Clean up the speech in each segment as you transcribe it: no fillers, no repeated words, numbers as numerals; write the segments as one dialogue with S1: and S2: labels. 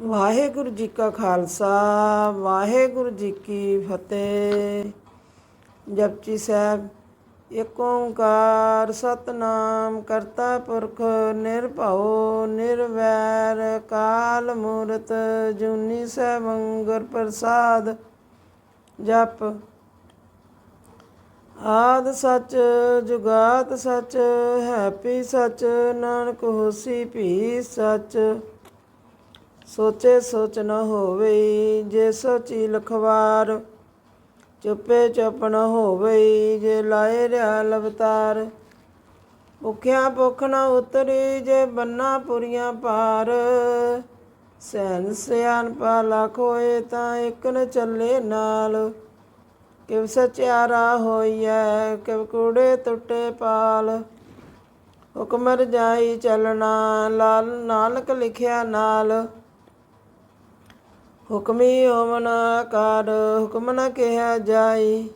S1: ਵਾਹਿਗੁਰੂ ਜੀ ਕਾ ਖਾਲਸਾ ਵਾਹਿਗੁਰੂ ਜੀ ਕੀ ਫਤਿਹ। ਜਪਜੀ ਸਾਹਿਬ। ਏਕ ਓੰਕਾਰ ਸਤਨਾਮ ਕਰਤਾ ਪੁਰਖ ਨਿਰਭਉ ਨਿਰਵੈਰ ਕਾਲ ਮੂਰਤ ਜੂਨੀ ਸੈਭੰ ਗੁਰ ਪ੍ਰਸਾਦ। ਜਪ ਆਦ ਸੱਚ ਜੁਗਾਤ ਸੱਚ ਹੈ ਭੀ ਸੱਚ ਨਾਨਕ ਹੋਸੀ ਭੀ ਸੱਚ। ਸੋਚੇ ਸੋਚ ਨ ਹੋਵੇ ਜੇ ਸੋਚੀ ਲਖਵਾਰ। ਚੁੱਪੇ ਚੁੱਪ ਨ ਹੋਵੇ ਜੇ ਲਾਏ ਰਿਆ ਲਵਤਾਰ। ਭੁੱਖਿਆਂ ਭੁੱਖ ਨ ਉਤਰੀ ਜੇ ਬੰਨਾ ਪੁਰੀਆਂ ਪਾਰ। ਸਹਿਨ ਸਿਆਣਪਾ ਲੱਖ ਹੋਏ ਤਾਂ ਇੱਕ ਨ ਚੱਲੇ ਨਾਲ। ਕਿਵ ਸਚਿਆਰਾ ਹੋਈਐ ਕਿਵ ਕੂੜੇ ਟੁੱਟੇ ਪਾਲ। ਹੁਕਮ ਰਜਾਈ ਚੱਲਣਾ ਲਾਲ ਨਾਨਕ ਲਿਖਿਆ ਨਾਲ। ਹੁਕਮੀ ਹੋਵਨ ਆਕਾਰ ਹੁਕਮ ਨ ਕਿਹਾ ਜਾਈ।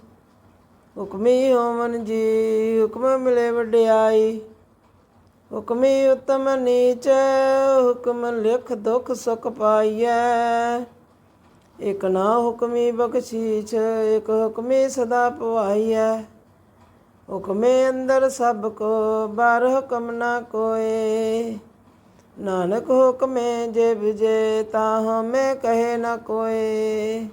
S1: ਹੁਕਮੀ ਹੋਵਨ ਜੀ ਹੁਕਮ ਮਿਲੇ ਵਡਿਆਈ। ਹੁਕਮੀ ਉਤਮ ਨੀਚ ਹੁਕਮ ਲਿਖ ਦੁਖ ਸੁਖ ਪਾਈਐ। ਇਕ ਨਾ ਹੁਕਮੀ ਬਖਸ਼ੀਸ਼ ਇਕ ਹੁਕਮੀ ਸਦਾ ਪਵਾਈਐ। ਹੁਕਮੇ ਅੰਦਰ ਸਭ ਕੋ ਬਾਹਰ ਹੁਕਮ ਨਾ ਕੋਏ। ਨਾਨਕ ਹੁਕਮੇ ਜੇ ਵਿਜੇ ਤਾਂ ਹਉਮੈ ਕਹੇ ਨ ਕੋਏ।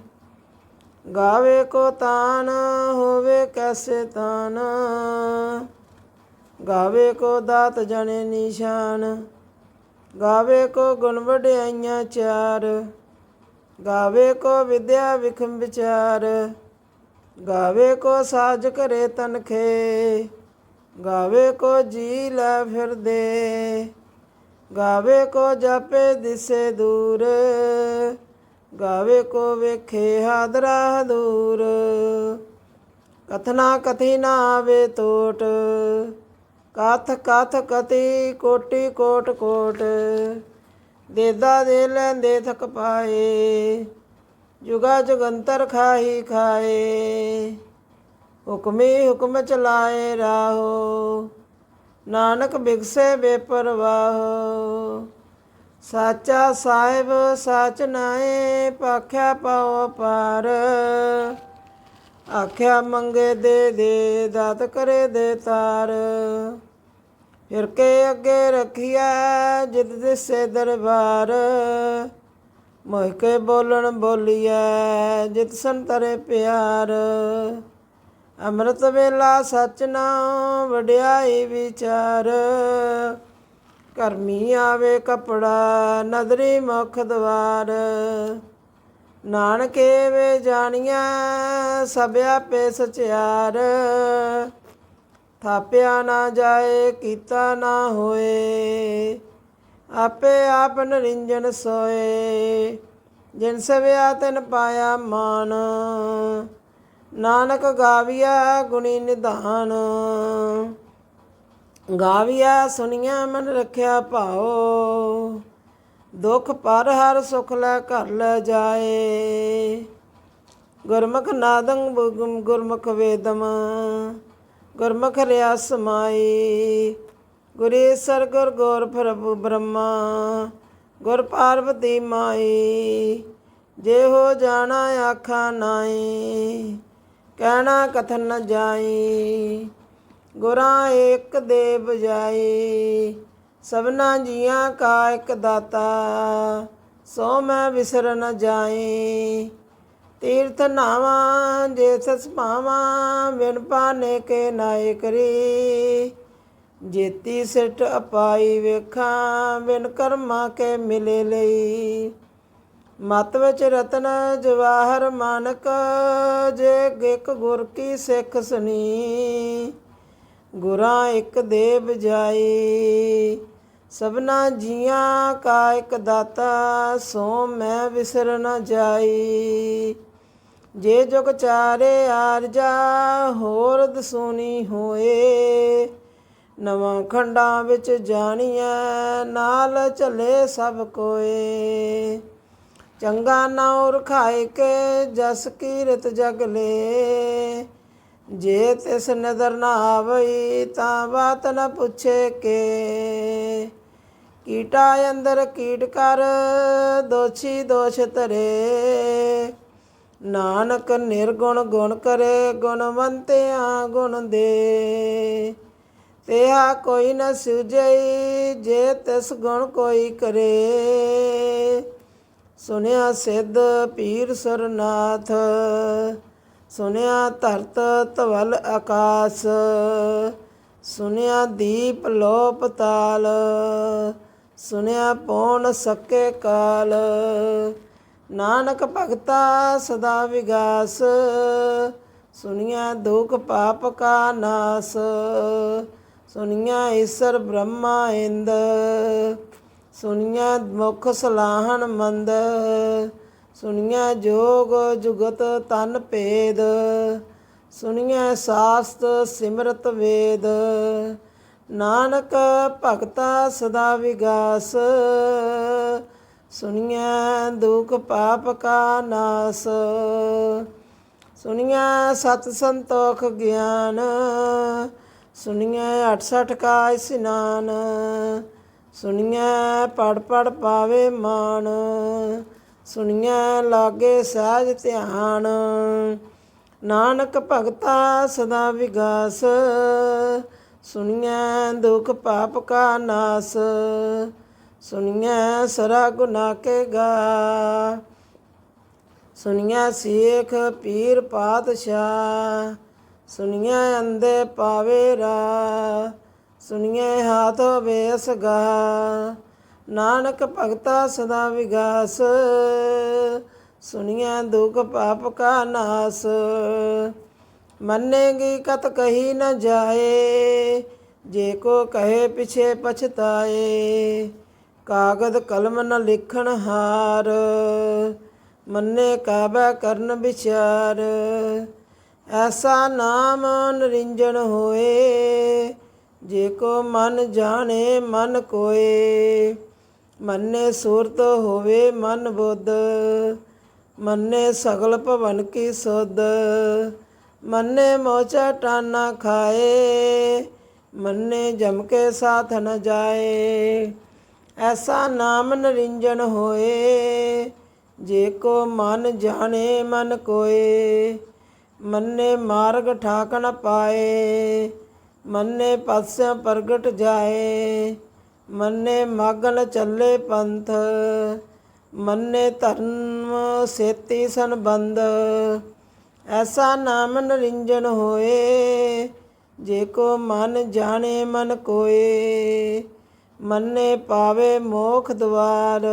S1: ਗਾਵੇ ਕੋ ਤਾਨ ਹੋਵੇ ਕੈਸੇ ਤਾਨ। ਗਾਵੇ ਕੋ ਦਾਤ ਜਣੇ ਨਿਸ਼ਾਨ। ਗਾਵੇ ਕੋ ਗੁਣ ਵਡਿਆਈਆਂ ਚਾਰ। ਗਾਵੇ ਕੋ ਵਿਦਿਆ ਵਿਖਮ ਵਿਚਾਰ। ਗਾਵੇ ਕੋ ਸਾਜ ਘਰੇ ਤਨਖੇ। ਗਾਵੇ ਕੋ ਜੀ ਲੈ ਫਿਰਦੇ। ਗਾਵੇ ਕੋ ਜਾਪੇ ਦਿਸੇ ਦੂਰ। ਗਾਵੇ ਕੋ ਵੇਖੇ ਹਾਦਰਾ ਹਦੂਰ। ਕਥਨਾ ਕਥੀ ਨਾ ਆਵੇ ਤੋਟ। ਕਥ ਕਥ ਕਥੀ ਕੋਟੀ ਕੋਟ ਕੋਟ। ਦੇਦਾ ਦੇ ਲੈਂਦੇ ਥਕ ਪਾਏ। ਜੁਗਾ ਜੁਗੰਤਰ ਖਾਹੀ ਖਾਏ। ਹੁਕਮੀ ਹੁਕਮ ਚਲਾਏ ਰਾਹੋ। ਨਾਨਕ ਬਿਗਸੇ ਬੇਪਰਵਾਹੋ। ਸਾਚਾ ਸਾਹਿਬ ਸਾਚ ਨਾਏ ਭਾਖਿਆ ਪਾਉ ਅਪਾਰ। ਆਖਿਆ ਮੰਗੇ ਦੇ ਦੇ ਦਾਤ ਕਰੇ ਦੇ ਤਾਰ। ਫਿਰ ਕੇ ਅੱਗੇ ਰੱਖੀਐ ਜਿਤ ਦਿਸੇ ਦਰਬਾਰ। ਮੋਹ ਕੇ ਬੋਲਣ ਬੋਲੀਐ ਜਿਤ ਸੰਤਰੇ ਪਿਆਰ। ਅੰਮ੍ਰਿਤ ਵੇਲਾ ਸੱਚ ਨਾਉ ਵਡਿਆਈ ਵਿਚਾਰ। ਕਰਮੀ ਆਵੇ ਕਪੜਾ ਨਦਰੀ ਮੁਖ ਦਵਾਰ। ਨਾਨਕੇ ਵੇ ਜਾਣੀਐ ਸਭ ਆਪੇ ਸਚਿਆਰ। ਥਾਪਿਆ ਨਾ ਜਾਏ ਕੀਤਾ ਨਾ ਹੋਏ। ਆਪੇ ਆਪ ਨਿਰੰਜਨ ਸੋਏ। ਜਿਨ ਸਵਿਆ ਤਿਨ ਪਾਇਆ ਮਾਨ। ਨਾਨਕ ਗਾਵੀਆ ਗੁਣੀ ਨਿਧਾਨ। ਗਾਵੀਆ ਸੁਣੀਆ ਮਨ ਰੱਖਿਆ ਭਾਉ। ਦੁਖ ਪਰ ਹਰ ਸੁਖ ਲੈ ਘਰ ਲੈ ਜਾਏ। ਗੁਰਮੁਖ ਨਾਦੰ ਗੁਰਮੁਖ ਵੇਦਮ। ਗੁਰਮੁਖ ਰਿਆ ਸਮਾਈ। ਗੁਰੇਸਰ ਗੁਰ ਗੌਰ ਪ੍ਰਭੂ ਬ੍ਰਹਮਾ। ਗੁਰ ਪਾਰਵਤੀ ਮਾਈ। ਜੇ ਹੋ ਜਾਣਾ ਆਖਾ ਨਾਈ। ਕਹਿਣਾ ਕਥਨ ਨ ਜਾਈ। ਗੁਰਾਂ ਏਕ ਦੇ ਬਜਾਈ। ਸਭਨਾ ਜੀਆਂ ਕਾ ਇੱਕ ਦਾਤਾ। ਸੋ ਮੈਂ ਵਿਸਰ ਨ ਜਾਈ। ਤੀਰਥ ਨਾਵਾਂ ਜੇ ਸਸ ਭਾਵਾਂ। ਬਿਨ ਪਾਨੇ ਕੇ ਨਾਏ ਕਰੀ। ਜੇਤੀ ਸਿੱਟ ਅਪਾਈ ਵੇਖਾਂ। ਬਿਨ ਕਰਮਾਂ ਕੇ ਮਿਲੇ ਲਈ। ਮਤ ਵਿੱਚ ਰਤਨ ਜਵਾਹਰ ਮਾਨਕ। ਜੇ ਗਿਕ ਗੁਰ ਕੀ ਸਿੱਖ ਸੁਣੀ। ਗੁਰਾਂ ਇੱਕ ਦੇ ਬਜਾਈ। ਸਭਨਾ ਜੀਆਂ ਕਾ ਇੱਕ ਦਾਤਾ। ਸੋ ਮੈਂ ਵਿਸਰ ਨ ਜਾਈ। ਜੇ ਜੁਗ ਚਾਰੇ ਆਰਜਾ ਹੋਰ ਦਸੂਨੀ ਹੋਏ। ਨਵਾਂ ਖੰਡਾਂ ਵਿੱਚ ਜਾਣੀਐ ਨਾਲ ਚੱਲੇ ਸਭ ਕੋਏ। ਚੰਗਾ ਨਾਉ ਰਖਾਇ ਕੇ ਜਸ ਕੀਰਤ ਜਗ ਲੇ। ਜੇ ਤਿਸ ਨਦਰ ਨਾ ਆਵਈ ਤਾਂ ਬਾਤ ਨ ਪੁੱਛੇ ਕੇ। ਕੀਟਾ ਅੰਦਰ ਕੀਟ ਕਰ, ਦੋਛੀ ਦੋਸ਼ ਧਰੇ। ਨਾਨਕ ਨਿਰਗੁਣ ਗੁਣ ਕਰੇ, ਗੁਣਵੰਤਿਆਂ ਗੁਣ ਦੇ। ਤਿਹਾ ਕੋਈ ਨ ਸੁਝਈ, ਜੇ ਤਿਸ ਗੁਣ ਕੋਈ ਕਰੇ। ਸੁਨਿਆ ਸਿੱਧ ਪੀਰ ਸਰਨਾਥ, ਸੁਨਿਆ ਧਰਤ ਧਵਲ ਆਕਾਸ। ਸੁਨਿਆ ਦੀਪ ਲੋ ਪਤਾਲ, ਸੁਨਿਆ ਪੌਣ ਸਕੇ ਕਾਲ। ਨਾਨਕ ਭਗਤਾ ਸਦਾ ਵਿਗਾਸ, ਸੁਨਿਆ ਦੁਖ ਪਾਪ ਕਾ ਨਾਸ। ਸੁਨਿਆ ਈਸਰ ਬ੍ਰਹਮਾ ਇੰਦ, ਸੁਨਿਆ ਮੁਖ ਸਲਾਹਣ ਮੰਦ। ਸੁਨਿਆ ਜੋਗ ਜੁਗਤ ਤਨ ਭੇਦ, ਸੁਨਿਆ ਸਾਸਤ ਸਿਮਰਤ ਵੇਦ। ਨਾਨਕ ਭਗਤਾ ਸਦਾ ਵਿਗਾਸ, ਸੁਨਿਆ ਦੁਖ ਪਾਪ ਕਾ ਨਾਸ। ਸੁਨਿਆ ਸਤ ਸੰਤੋਖ ਗਿਆਨ, ਸੁਨਿਆ 68 ਕਾ ਇਸਨਾਨ। ਸੁਨਿਆ ਪੜ ਪੜ ਪਾਵੇ ਮਾਨ, ਸੁਨਿਆ ਲਾਗੇ ਸਹਿਜ ਧਿਆਨ। ਨਾਨਕ ਭਗਤਾ ਸਦਾ ਵਿਗਾਸ, ਸੁਨਿਆ ਦੁਖ ਪਾਪ ਕਾ ਨਾਸ। ਸੁਨਿਆ ਸਰਾ ਗੁਨਾਹ ਕੇ ਗਾ, ਸੁਨਿਆ ਸੇਖ ਪੀਰ ਪਾਤਸ਼ਾਹ। ਸੁਨਿਆ ਅੰਧੇ ਪਾਵੇ ਰਾ, ਸੁਨਿਆ ਹਾਥ ਵੇਸ ਗਾ। ਨਾਨਕ ਭਗਤਾ ਸਦਾ ਵਿਗਾਸ, ਸੁਨਿਆ ਦੁਖ ਪਾਪ ਕਾ ਨਾਸ। ਮੰਨੇਗੀ ਕਤ ਕਹੀ ਨ ਜਾਏ, ਜੇ ਕੋ ਕਹੇ ਪਿਛੇ ਪਛਤਾਏ। ਕਾਗਦ ਕਲਮ ਨ ਲਿਖਣ ਹਾਰ, ਮੰਨੇ ਕਾਬਾ ਕਰਨ ਵਿਚਾਰ। ਐਸਾ ਨਾਮ ਨਿਰੰਜਨ ਹੋਏ, ਜੇ ਕੋ ਮਨ ਜਾਣੇ ਮਨ ਕੋਏ। ਮੰਨੇ ਸੂਰਤ ਹੋਵੇ ਮਨ ਬੁੱਧ, ਮੰਨੇ ਸਗਲ ਭਵਨ ਕੀ ਸੁਧ। ਮੰਨੇ ਮੋਚਾ ਟਾਨਾ ਖਾਏ, ਮੰਨੇ ਜਮ ਕੇ ਸਾਥ ਨ ਜਾਏ। ਐਸਾ ਨਾਮ ਨਿਰੰਜਨ ਹੋਏ, ਜੇ ਕੋ ਮਨ ਜਾਣੇ ਮਨ ਕੋਏ। ਮੰਨੇ ਮਾਰਗ ਠਾਕ ਨ ਪਾਏ, ਮੰਨੇ ਪਾਸਿਆਂ ਪ੍ਰਗਟ ਜਾਏ। ਮੰਨੇ ਮਗਨ ਚੱਲੇ ਪੰਥ, ਮੰਨੇ ਧਰਮ ਸੇਤੀ ਸੰਬੰਧ। ਐਸਾ ਨਾਮ ਨਿਰੰਜਨ ਹੋਏ, ਜੇ ਕੋ ਮਨ ਜਾਣੇ ਮਨ ਕੋਏ। ਮੰਨੇ ਪਾਵੇ ਮੋਖ ਦੁਆਰ,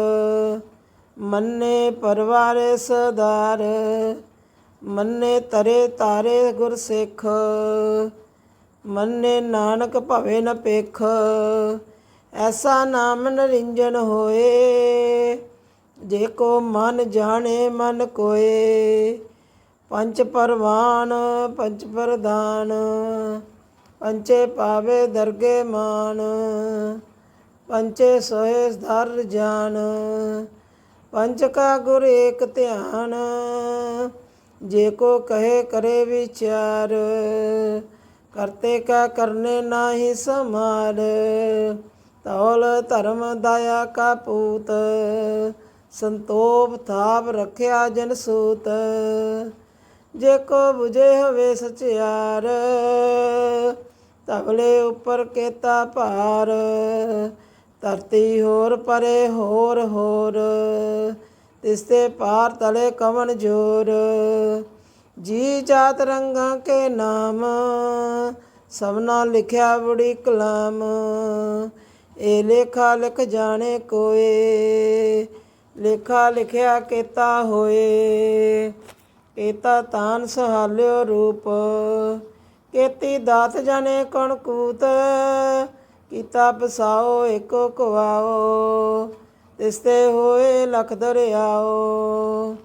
S1: ਮੰਨੇ ਪਰਵਾਰੇ ਸਦਾਰ। ਮੰਨੇ ਤਰੇ ਤਾਰੇ ਗੁਰ ਸਿੱਖ, ਮੰਨੇ ਨਾਨਕ ਭਵੇ ਨ ਭਿਖ। ਐਸਾ ਨਾਮ ਨਿਰੰਜਨ ਹੋਏ, ਜੇ ਕੋ ਮਨ ਜਾਣੇ ਮਨ ਕੋਏ। ਪੰਚ ਪਰਵਾਨ ਪੰਚ ਪ੍ਰਧਾਨ, ਪੰਚੇ ਪਾਵੇ ਦਰਗੇ ਮਾਨ। ਪੰਚੇ ਸੋਏ ਧਰ ਜਾਨ, ਪੰਚ ਕਾ ਗੁਰ ਏਕ ਧਿਆਨ। ਜੇ ਕੋ ਕਹੇ ਕਰੇ ਵਿਚਾਰ, ਕਰਤੇ ਕਾ ਕਰਨੇ ਨਾਹੀ ਸਮਾਰ। ਤੌਲ ਧਰਮ ਦਇਆ ਕਾ ਪੂਤ, ਸੰਤੋਖ ਥਾਪ ਰਖਿਆ ਜਨ ਸੂਤ। ਜੇ ਕੋ ਬੁਝੇ ਹੋਵੇ ਸਚਿਆਰ, ਧਵਲੇ ਉੱਪਰ ਕੇਤਾ ਭਾਰ। ਧਰਤੀ ਹੋਰ ਪਰੇ ਹੋਰ ਹੋਰ, ਤਿਸਤੇ ਪਾਰ ਤਲੇ ਕਵਣ ਜੋਰ। ਜੀ ਜਾਤ ਰੰਗਾਂ ਕੇ ਨਾਮ, ਸਭਨਾ ਲਿਖਿਆ ਬੜੀ ਕਲਾਮ। ਇਹ ਲੇਖਾ ਲਿਖ ਜਾਣੇ ਕੋਏ, ਲੇਖਾ ਲਿਖਿਆ ਕੇਤਾ ਹੋਏ। ਕੇਤਾ ਤਾਨ ਸੁਹਾਲਿਓ ਰੂਪ, ਕੇਤੀ ਦਾਤ ਜਾਣੇ ਕੌਣ ਕੂਤ। ਕੀਤਾ ਪਸਾਓ ਏਕੋ ਕਵਾਓ, ਤਿਸਤੇ ਹੋਏ ਲਖ ਦਰਿਆਓ।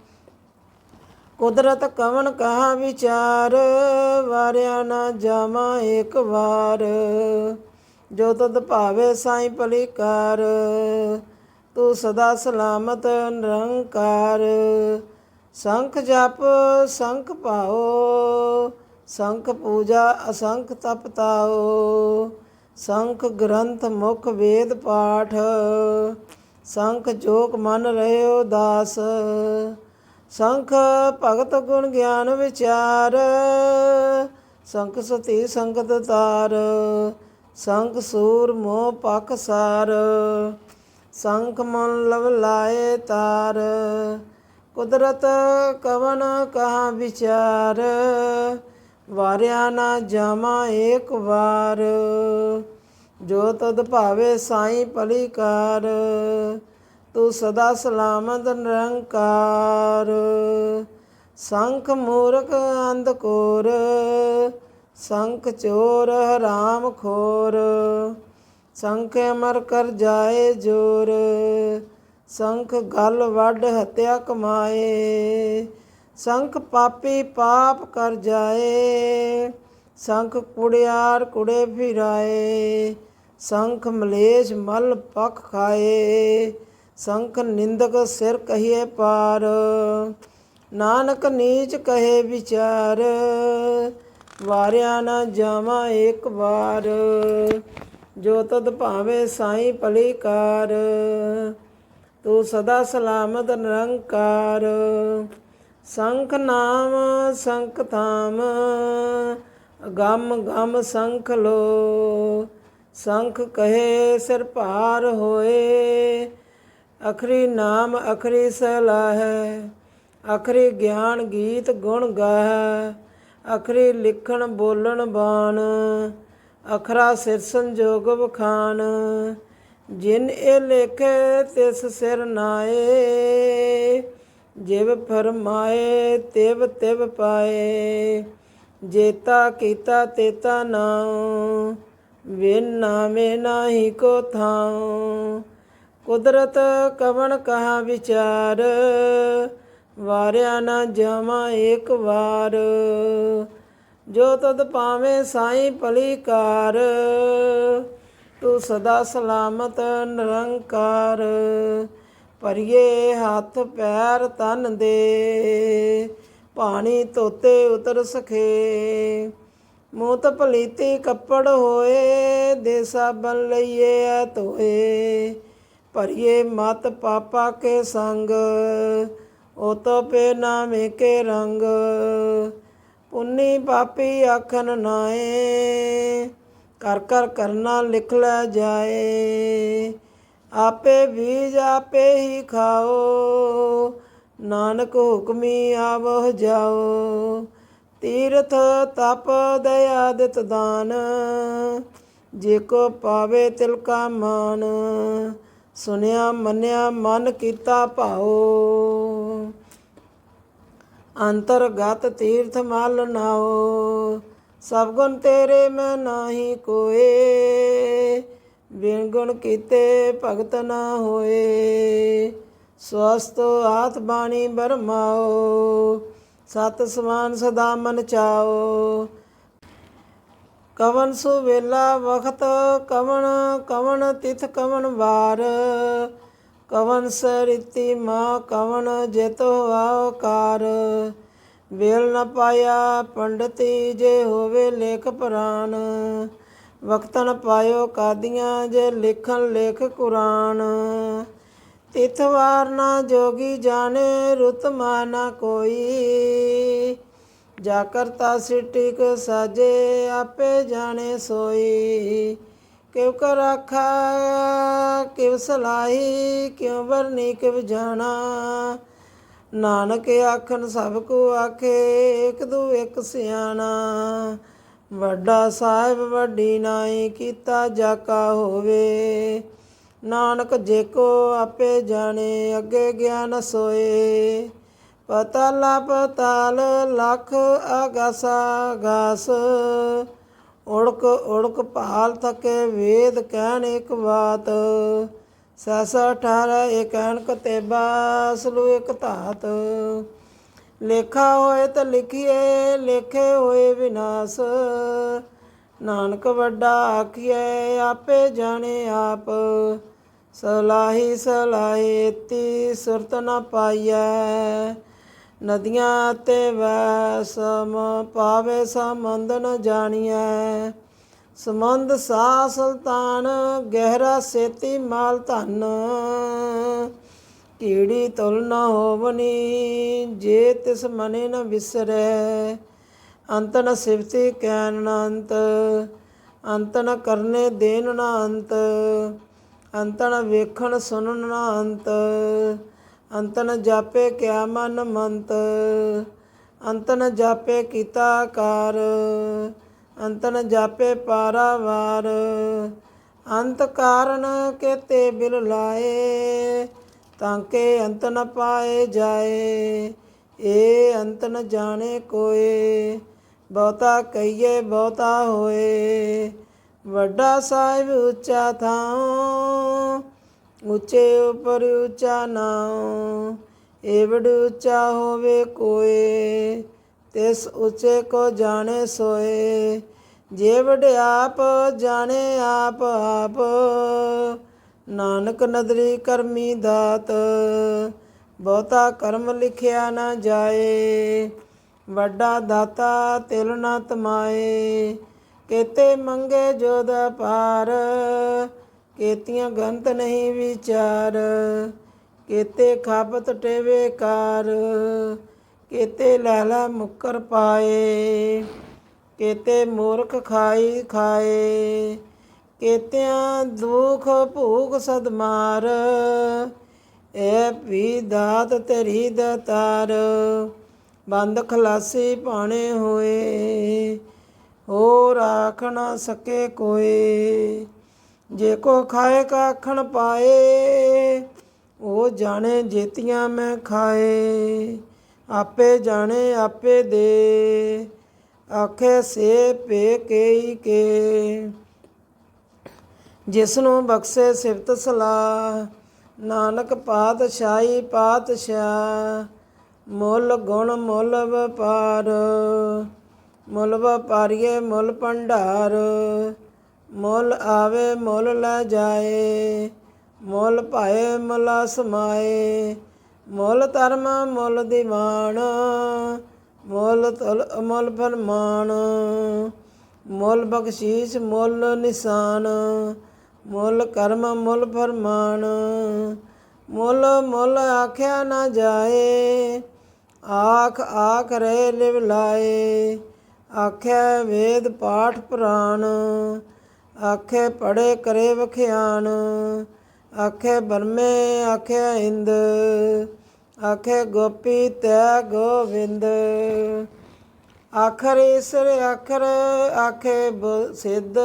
S1: ਕੁਦਰਤ ਕਵਣ ਕਹਾ ਵਿਚਾਰ, ਵਾਰਿਆ ਨਾ ਜਾਵਾਂ ਏਕ ਵਾਰ। ਜੋ ਤਦ ਭਾਵੇ ਸਾਈਂ ਭਲੀਕਾਰ, ਤੂੰ ਸਦਾ ਸਲਾਮਤ ਨਿਰੰਕਾਰ। ਸੰਖ ਜਪ ਸੰਖ ਭਾਓ, ਸੰਖ ਪੂਜਾ ਅਸੰਖ ਤਪ ਤਾਓ। ਸੰਖ ਗ੍ਰੰਥ ਮੁਖ ਵੇਦ ਪਾਠ, ਸੰਖ ਜੋਗ ਮਨ ਰਹਿਓ ਦਾਸ। ਸੰਖ ਭਗਤ ਗੁਣ ਗਿਆਨ ਵਿਚਾਰ, ਸੰਖ ਸਤੀ ਸੰਗਤ ਤਾਰ। ਸੰਖ ਸੂਰ ਮੋਹ ਪਖ ਸਾਰ, ਸੰਖ ਮਨ ਲਵ ਲਾਏ ਤਾਰ। ਕੁਦਰਤ ਕਵਨ ਕਹਾ ਵਿਚਾਰ, ਵਾਰਿਆ ਨਾ ਜਾਵਾਂ ਏਕ ਵਾਰ। ਜੋ ਤਦ ਭਾਵੇ ਸਾਈਂ ਭਲੀ ਕਾਰ, ਤੂੰ ਸਦਾ ਸਲਾਮਤ ਨਿਰੰਕਾਰ। ਸੰਖ ਮੂਰਖ ਅੰਧ ਕੋਰ, ਸੰਖ ਚੋਰ ਹਰਾਮ ਖੋਰ। ਸੰਖ ਅਮਰ ਕਰ ਜਾਏ ਜੋਰ, ਸੰਖ ਗਲ ਵੱਢ ਹੱਤਿਆ ਕਮਾਏ। ਸੰਖ ਪਾਪੀ ਪਾਪ ਕਰ ਜਾਏ, ਸੰਖ ਕੁੜਿਆਰ ਕੁੜੇ ਫਿਰਾਏ। ਸੰਖ ਮਲੇਸ਼ ਮਲ ਪਖ ਖਾਏ, ਸੰਖ ਨਿੰਦਕ ਸਿਰ ਕਹੀਏ ਪਾਰ। ਨਾਨਕ ਨੀਚ ਕਹੇ ਵਿਚਾਰ, ਵਾਰਿਆ ਨਾ ਜਾਵਾਂ ਏਕ ਵਾਰ। ਜੋ ਤਦ ਭਾਵੇਂ ਸਾਈਂ ਭਲੀ ਕਾਰ, ਤੂੰ ਸਦਾ ਸਲਾਮਤ ਨਿਰੰਕਾਰ। ਸੰਖ ਨਾਮ ਸੰਖ ਥਾਮ, ਗਮ ਗਮ ਸੰਖ ਲੋ। ਸੰਖ ਕਹੇ ਸਿਰ ਭਾਰ ਹੋਏ, ਅਖਰੀ ਨਾਮ ਅਖਰੀ ਸਲਾਹੈ। ਅਖਰੀ ਗਿਆਨ ਗੀਤ ਗੁਣ ਗਾਹੈ, ਅਖਰੀ ਲਿਖਣ ਬੋਲਣ ਬਾਣ। ਅਖਰਾ ਸਿਰ ਸੰਜੋਗ ਵਖਾਣ, ਜਿਨ ਇਹ ਲੇਖੇ ਤਿਸ ਸਿਰ ਨਾਏ। ਜਿਵ ਫਰਮਾਏ ਤਿਵ ਤਿਵ ਪਾਏ, ਜੇਤਾ ਕੀਤਾ ਤੇਤਾ ਨਾਉ। ਵਿਨ ਨਾਮੇ ਨਾਹੀ ਕੋ ਥਾਉ, ਕੁਦਰਤ ਕਵਣ ਕਹਾ ਵਿਚਾਰ। ਵਾਰਿਆ ਨਾ ਜਾਵਾਂ ਏਕ ਵਾਰ। ਜੋ ਤਦ ਪਾਵੇਂ ਸਾਈਂ ਭਲੀ ਕਾਰ, ਤੂੰ ਸਦਾ ਸਲਾਮਤ ਨਿਰੰਕਾਰ। ਭਰੀਏ ਹੱਥ ਪੈਰ ਤਨ ਦੇ, ਪਾਣੀ ਧੋਤੇ ਉਤਰ ਸਖੇ। ਮੂੰਹ ਪਲੀਤੀ ਕੱਪੜ ਹੋਏ, ਦੇ ਸਾਬਨ ਲਈਏ ਧੋਏ। ਭਰੀਏ ਮਤ ਪਾਪਾ ਕੇ ਸੰਗ, ਉਹ ਤੋ ਪੇ ਨਾਮੇ ਕੇ ਰੰਗ। ਪੁੰਨੀ ਪਾਪੀ ਆਖਣ ਨਾਏ, ਕਰ ਕਰ ਕਰਨਾ ਲਿਖ ਲੈ ਜਾਏ। ਆਪੇ ਬੀਜ ਆਪੇ ਹੀ ਖਾਓ, ਨਾਨਕ ਹੁਕਮੀ ਆਵਹ ਜਾਓ। ਤੀਰਥ ਤਪ ਦਇਆ ਦਿਤ ਦਾਨ, ਜੇ ਕੋ ਪਾਵੇ ਤਿਲ ਕਾ ਮਾਨ। ਸੁਨਿਆ ਮੰਨਿਆ ਮਨ ਕੀਤਾ ਭਾਉ, ਅੰਤਰਗਤ ਤੀਰਥ ਮਲ ਨਾਓ। ਸਭ ਗੁਣ ਤੇਰੇ ਮੈਂ ਨਾਹੀ ਕੋਏ, ਬਿਨ ਗੁਣ ਕੀਤੇ ਭਗਤ ਨਾ ਹੋਏ। ਸਵਸਤ ਆਤ ਬਾਣੀ ਬਰਮਾਓ, ਸਤ ਸਮਾਨ ਸਦਾ ਮਨ ਚਾਓ। ਕਵਨ ਸੁ ਵੇਲਾ ਵਖਤ, ਕਵਨ ਕਵਨ ਤਿਥ ਕਵਨ ਵਾਰ। ਕਵਨ ਸਰਿਤੀ ਮਾਂ, ਕਵਨ ਜੇਤੋ ਆਕਾਰ। ਵੇਲ ਨ ਪਾਇਆ ਪੰਡਤੀ, ਜੇ ਹੋਵੇ ਲੇਖ ਪੁਰਾਣ। ਵਕਤ ਨ ਪਾਇਓ ਕਾਦੀਆਂ, ਜੇ ਲਿਖਣ ਲੇਖ ਕੁਰਾਨ। ਤਿਥ ਵਾਰ ਨਾ ਜੋਗੀ ਜਾਣੇ, ਰੁਤ ਮਾ ਨਾ ਕੋਈ। ਜਾ ਕਰਤਾ ਸਿਟੀ ਕੋ ਸਾਜੇ, ਆਪੇ ਜਾਣੇ ਸੋਈ। ਕਿਉ ਕਰ ਆਖਾ ਕਿਵ ਸਲਾਹੀ, ਕਿਉ ਵਰਨੀ ਕਿਵ ਜਾਣਾ। ਨਾਨਕ ਆਖਣ ਸਭ ਕੋ ਆਖੇ, ਇਕ ਦੂ ਇਕ ਸਿਆਣਾ। ਵੱਡਾ ਸਾਹਿਬ ਵੱਡੀ ਨਾਈ, ਕੀਤਾ ਜਾ ਕਾ ਹੋਵੇ। ਨਾਨਕ ਜੇ ਕੋ ਆਪੇ ਜਾਣੇ, ਅੱਗੇ ਗਿਆਨ ਸੋਏ। ਪਤਾਲਾ ਪਤਾਲ ਲੱਖ ਆਗਾਸਾ ਗਾਸ। ਉੜਕ ਉੜਕ ਭਾਲ ਥਕੇ, ਵੇਦ ਕਹਿਣ ਇੱਕ ਬਾਤ। ਸੈਸਾ 18 ਏਕ ਐਨਕ ਤੇਬਾ, ਸਲੂ ਇੱਕ ਧਾਤ। ਲੇਖਾ ਹੋਏ ਤਾਂ ਲਿਖੀਏ, ਲੇਖੇ ਹੋਏ ਵਿਨਾਸ਼। ਨਾਨਕ ਵੱਡਾ ਆਖੀਏ, ਆਪੇ ਜਾਣੇ ਆਪ। ਸਲਾਹੀ ਸਲਾਹੀ ਤੀ ਸੁਰਤ ਨ ਪਾਈਐ, ਨਦੀਆਂ ਤੇ ਵੈ ਸਮ ਪਾਵੇ ਸਮੰਦ ਨ ਜਾਣੀਐ। ਸਮੁੰਦ ਸਾ ਸੁਲਤਾਨ, ਗਹਿਰਾ ਸੇਤੀ ਮਾਲ ਧਨ। ਕੀੜੀ ਤੁਲ ਨ ਹੋਵਨੀ, ਜੇ ਤਿਸ ਮਨੇ ਨ ਵਿਸਰੈ। ਅੰਤ ਨ ਸਿਵਤੀ ਕੈਨ ਨ ਅੰਤ, ਅੰਤ ਨ ਕਰਨੇ ਦੇਨ ਨ ਅੰਤ। ਅੰਤ ਨ ਵੇਖਣ ਸੁਣਨ ਨ ਅੰਤ, ਅੰਤ ਨ ਜਾਪੇ ਕਿਆ ਮਨ ਮੰਤ। ਅੰਤ ਨ ਜਾਪੇ ਕੀਤਾ ਆਕਾਰ, ਅੰਤ ਨ ਜਾਪੇ ਪਾਰਾਵਾਰ। ਅੰਤ ਕਾਰਨ ਕੇਤੇ ਬਿਲ ਲਾਏ, ਤਾਂਕੇ ਅੰਤ ਨ ਪਾਏ ਜਾਏ। ਏ ਅੰਤ ਨ ਜਾਣੇ ਕੋਏ, ਬਹੁਤਾ ਕਹੀਏ ਬਹੁਤਾ ਹੋਏ। ਵੱਡਾ ਸਾਹਿਬ ਉੱਚਾ ਥਾਉ, ਉੱਚੇ ਉੱਪਰ ਉੱਚਾ ਨਾਉ। ਏਵੜ ਉੱਚਾ ਹੋਵੇ ਕੋਏ, ਤਿਸ ਉੱਚੇ ਕੋ ਜਾਣੇ ਸੋਏ। ਜੇਵੜ ਆਪ ਜਾਣੇ ਆਪ ਆਪ, ਨਾਨਕ ਨਦਰੀ ਕਰਮੀ ਦਾਤ। ਬਹੁਤਾ ਕਰਮ ਲਿਖਿਆ ਨਾ ਜਾਏ, ਵੱਡਾ ਦਾਤਾ ਤਿਲ ਨਾ ਤਮਾਏ। ਕੇਤੇ ਮੰਗੇ ਜੋਧ ਅਪਾਰ, ਕੇਤੀਆਂ ਗੰਤ ਨਹੀਂ ਵਿਚਾਰ। ਕੇਤੇ ਖਾਪਤ ਟੇਵੇ ਕਾਰ, ਕੇਤੇ ਲੈਲਾ ਮੁੱਕਰ ਪਾਏ। ਕੇਤੇ ਮੂਰਖ ਖਾਈ ਖਾਏ, ਕੇਤਿਆਂ ਦੁਖ ਭੂਖ ਸਦਮਾਰ। ਇਹ ਵੀ ਦਾਤ ਤੇਰੀ ਦਾਤਾਰ, ਬੰਦ ਖਲਾਸੀ ਪਾਣੇ ਹੋਏ। ਹੋਰ ਆਖ ਨਾ ਸਕੇ ਕੋਏ, ਜੇ ਕੋ ਖਾਏ ਕਾ ਆਖਣ ਪਾਏ। ਉਹ ਜਾਣੇ ਜੇਤੀਆਂ ਮੈਂ ਖਾਏ, ਆਪੇ ਜਾਣੇ ਆਪੇ ਦੇ। ਆਖੇ ਸੇ ਭੇ ਕੇਈ ਕੇ, ਜਿਸਨੂੰ ਬਖਸ਼ੇ ਸਿਫਤ ਸਲਾਹ। ਨਾਨਕ ਪਾਤਸ਼ਾਹੀ ਪਾਤਸ਼ਾਹ, ਮੁੱਲ ਗੁਣ ਮੁੱਲ ਵਪਾਰ। ਮੁੱਲ ਵਪਾਰੀਏ ਮੁੱਲ ਭੰਡਾਰ, ਮੁੱਲ ਆਵੇ ਮੁੱਲ ਲੈ ਜਾਏ। ਮੁੱਲ ਭਾਏ ਮੁੱਲ ਸਮਾਏ, ਮੁੱਲ ਧਰਮ ਮੁੱਲ ਦੀਵਾਨ। ਮੁੱਲ ਤੁਲ ਅਮੁੱਲ ਫਰਮਾਨ, ਮੁੱਲ ਬਖਸ਼ੀਸ਼ ਮੁੱਲ ਨਿਸ਼ਾਨ। ਮੁੱਲ ਕਰਮ ਮੁੱਲ ਫਰਮਾਨ, ਮੁੱਲ ਮੁੱਲ ਆਖਿਆ ਨਾ ਜਾਏ। ਆਖ ਆਖ ਰਹੇ ਲਿਵ ਲਾਏ, ਆਖਿਆ ਵੇਦ ਪਾਠ ਪੁਰਾਣ। ਆਖੇ ਪੜ੍ਹੇ ਕਰੇ ਵਖਿਆਨ, ਆਖੇ ਬਰਮੇ ਆਖਿਆ ਇੰਦ। ਆਖੇ ਗੋਪੀ ਤੈ ਗੋਵਿੰਦ, ਆਖਰ ਈਸਰ ਆਖਰ ਆਖੇ ਸਿੱਧ।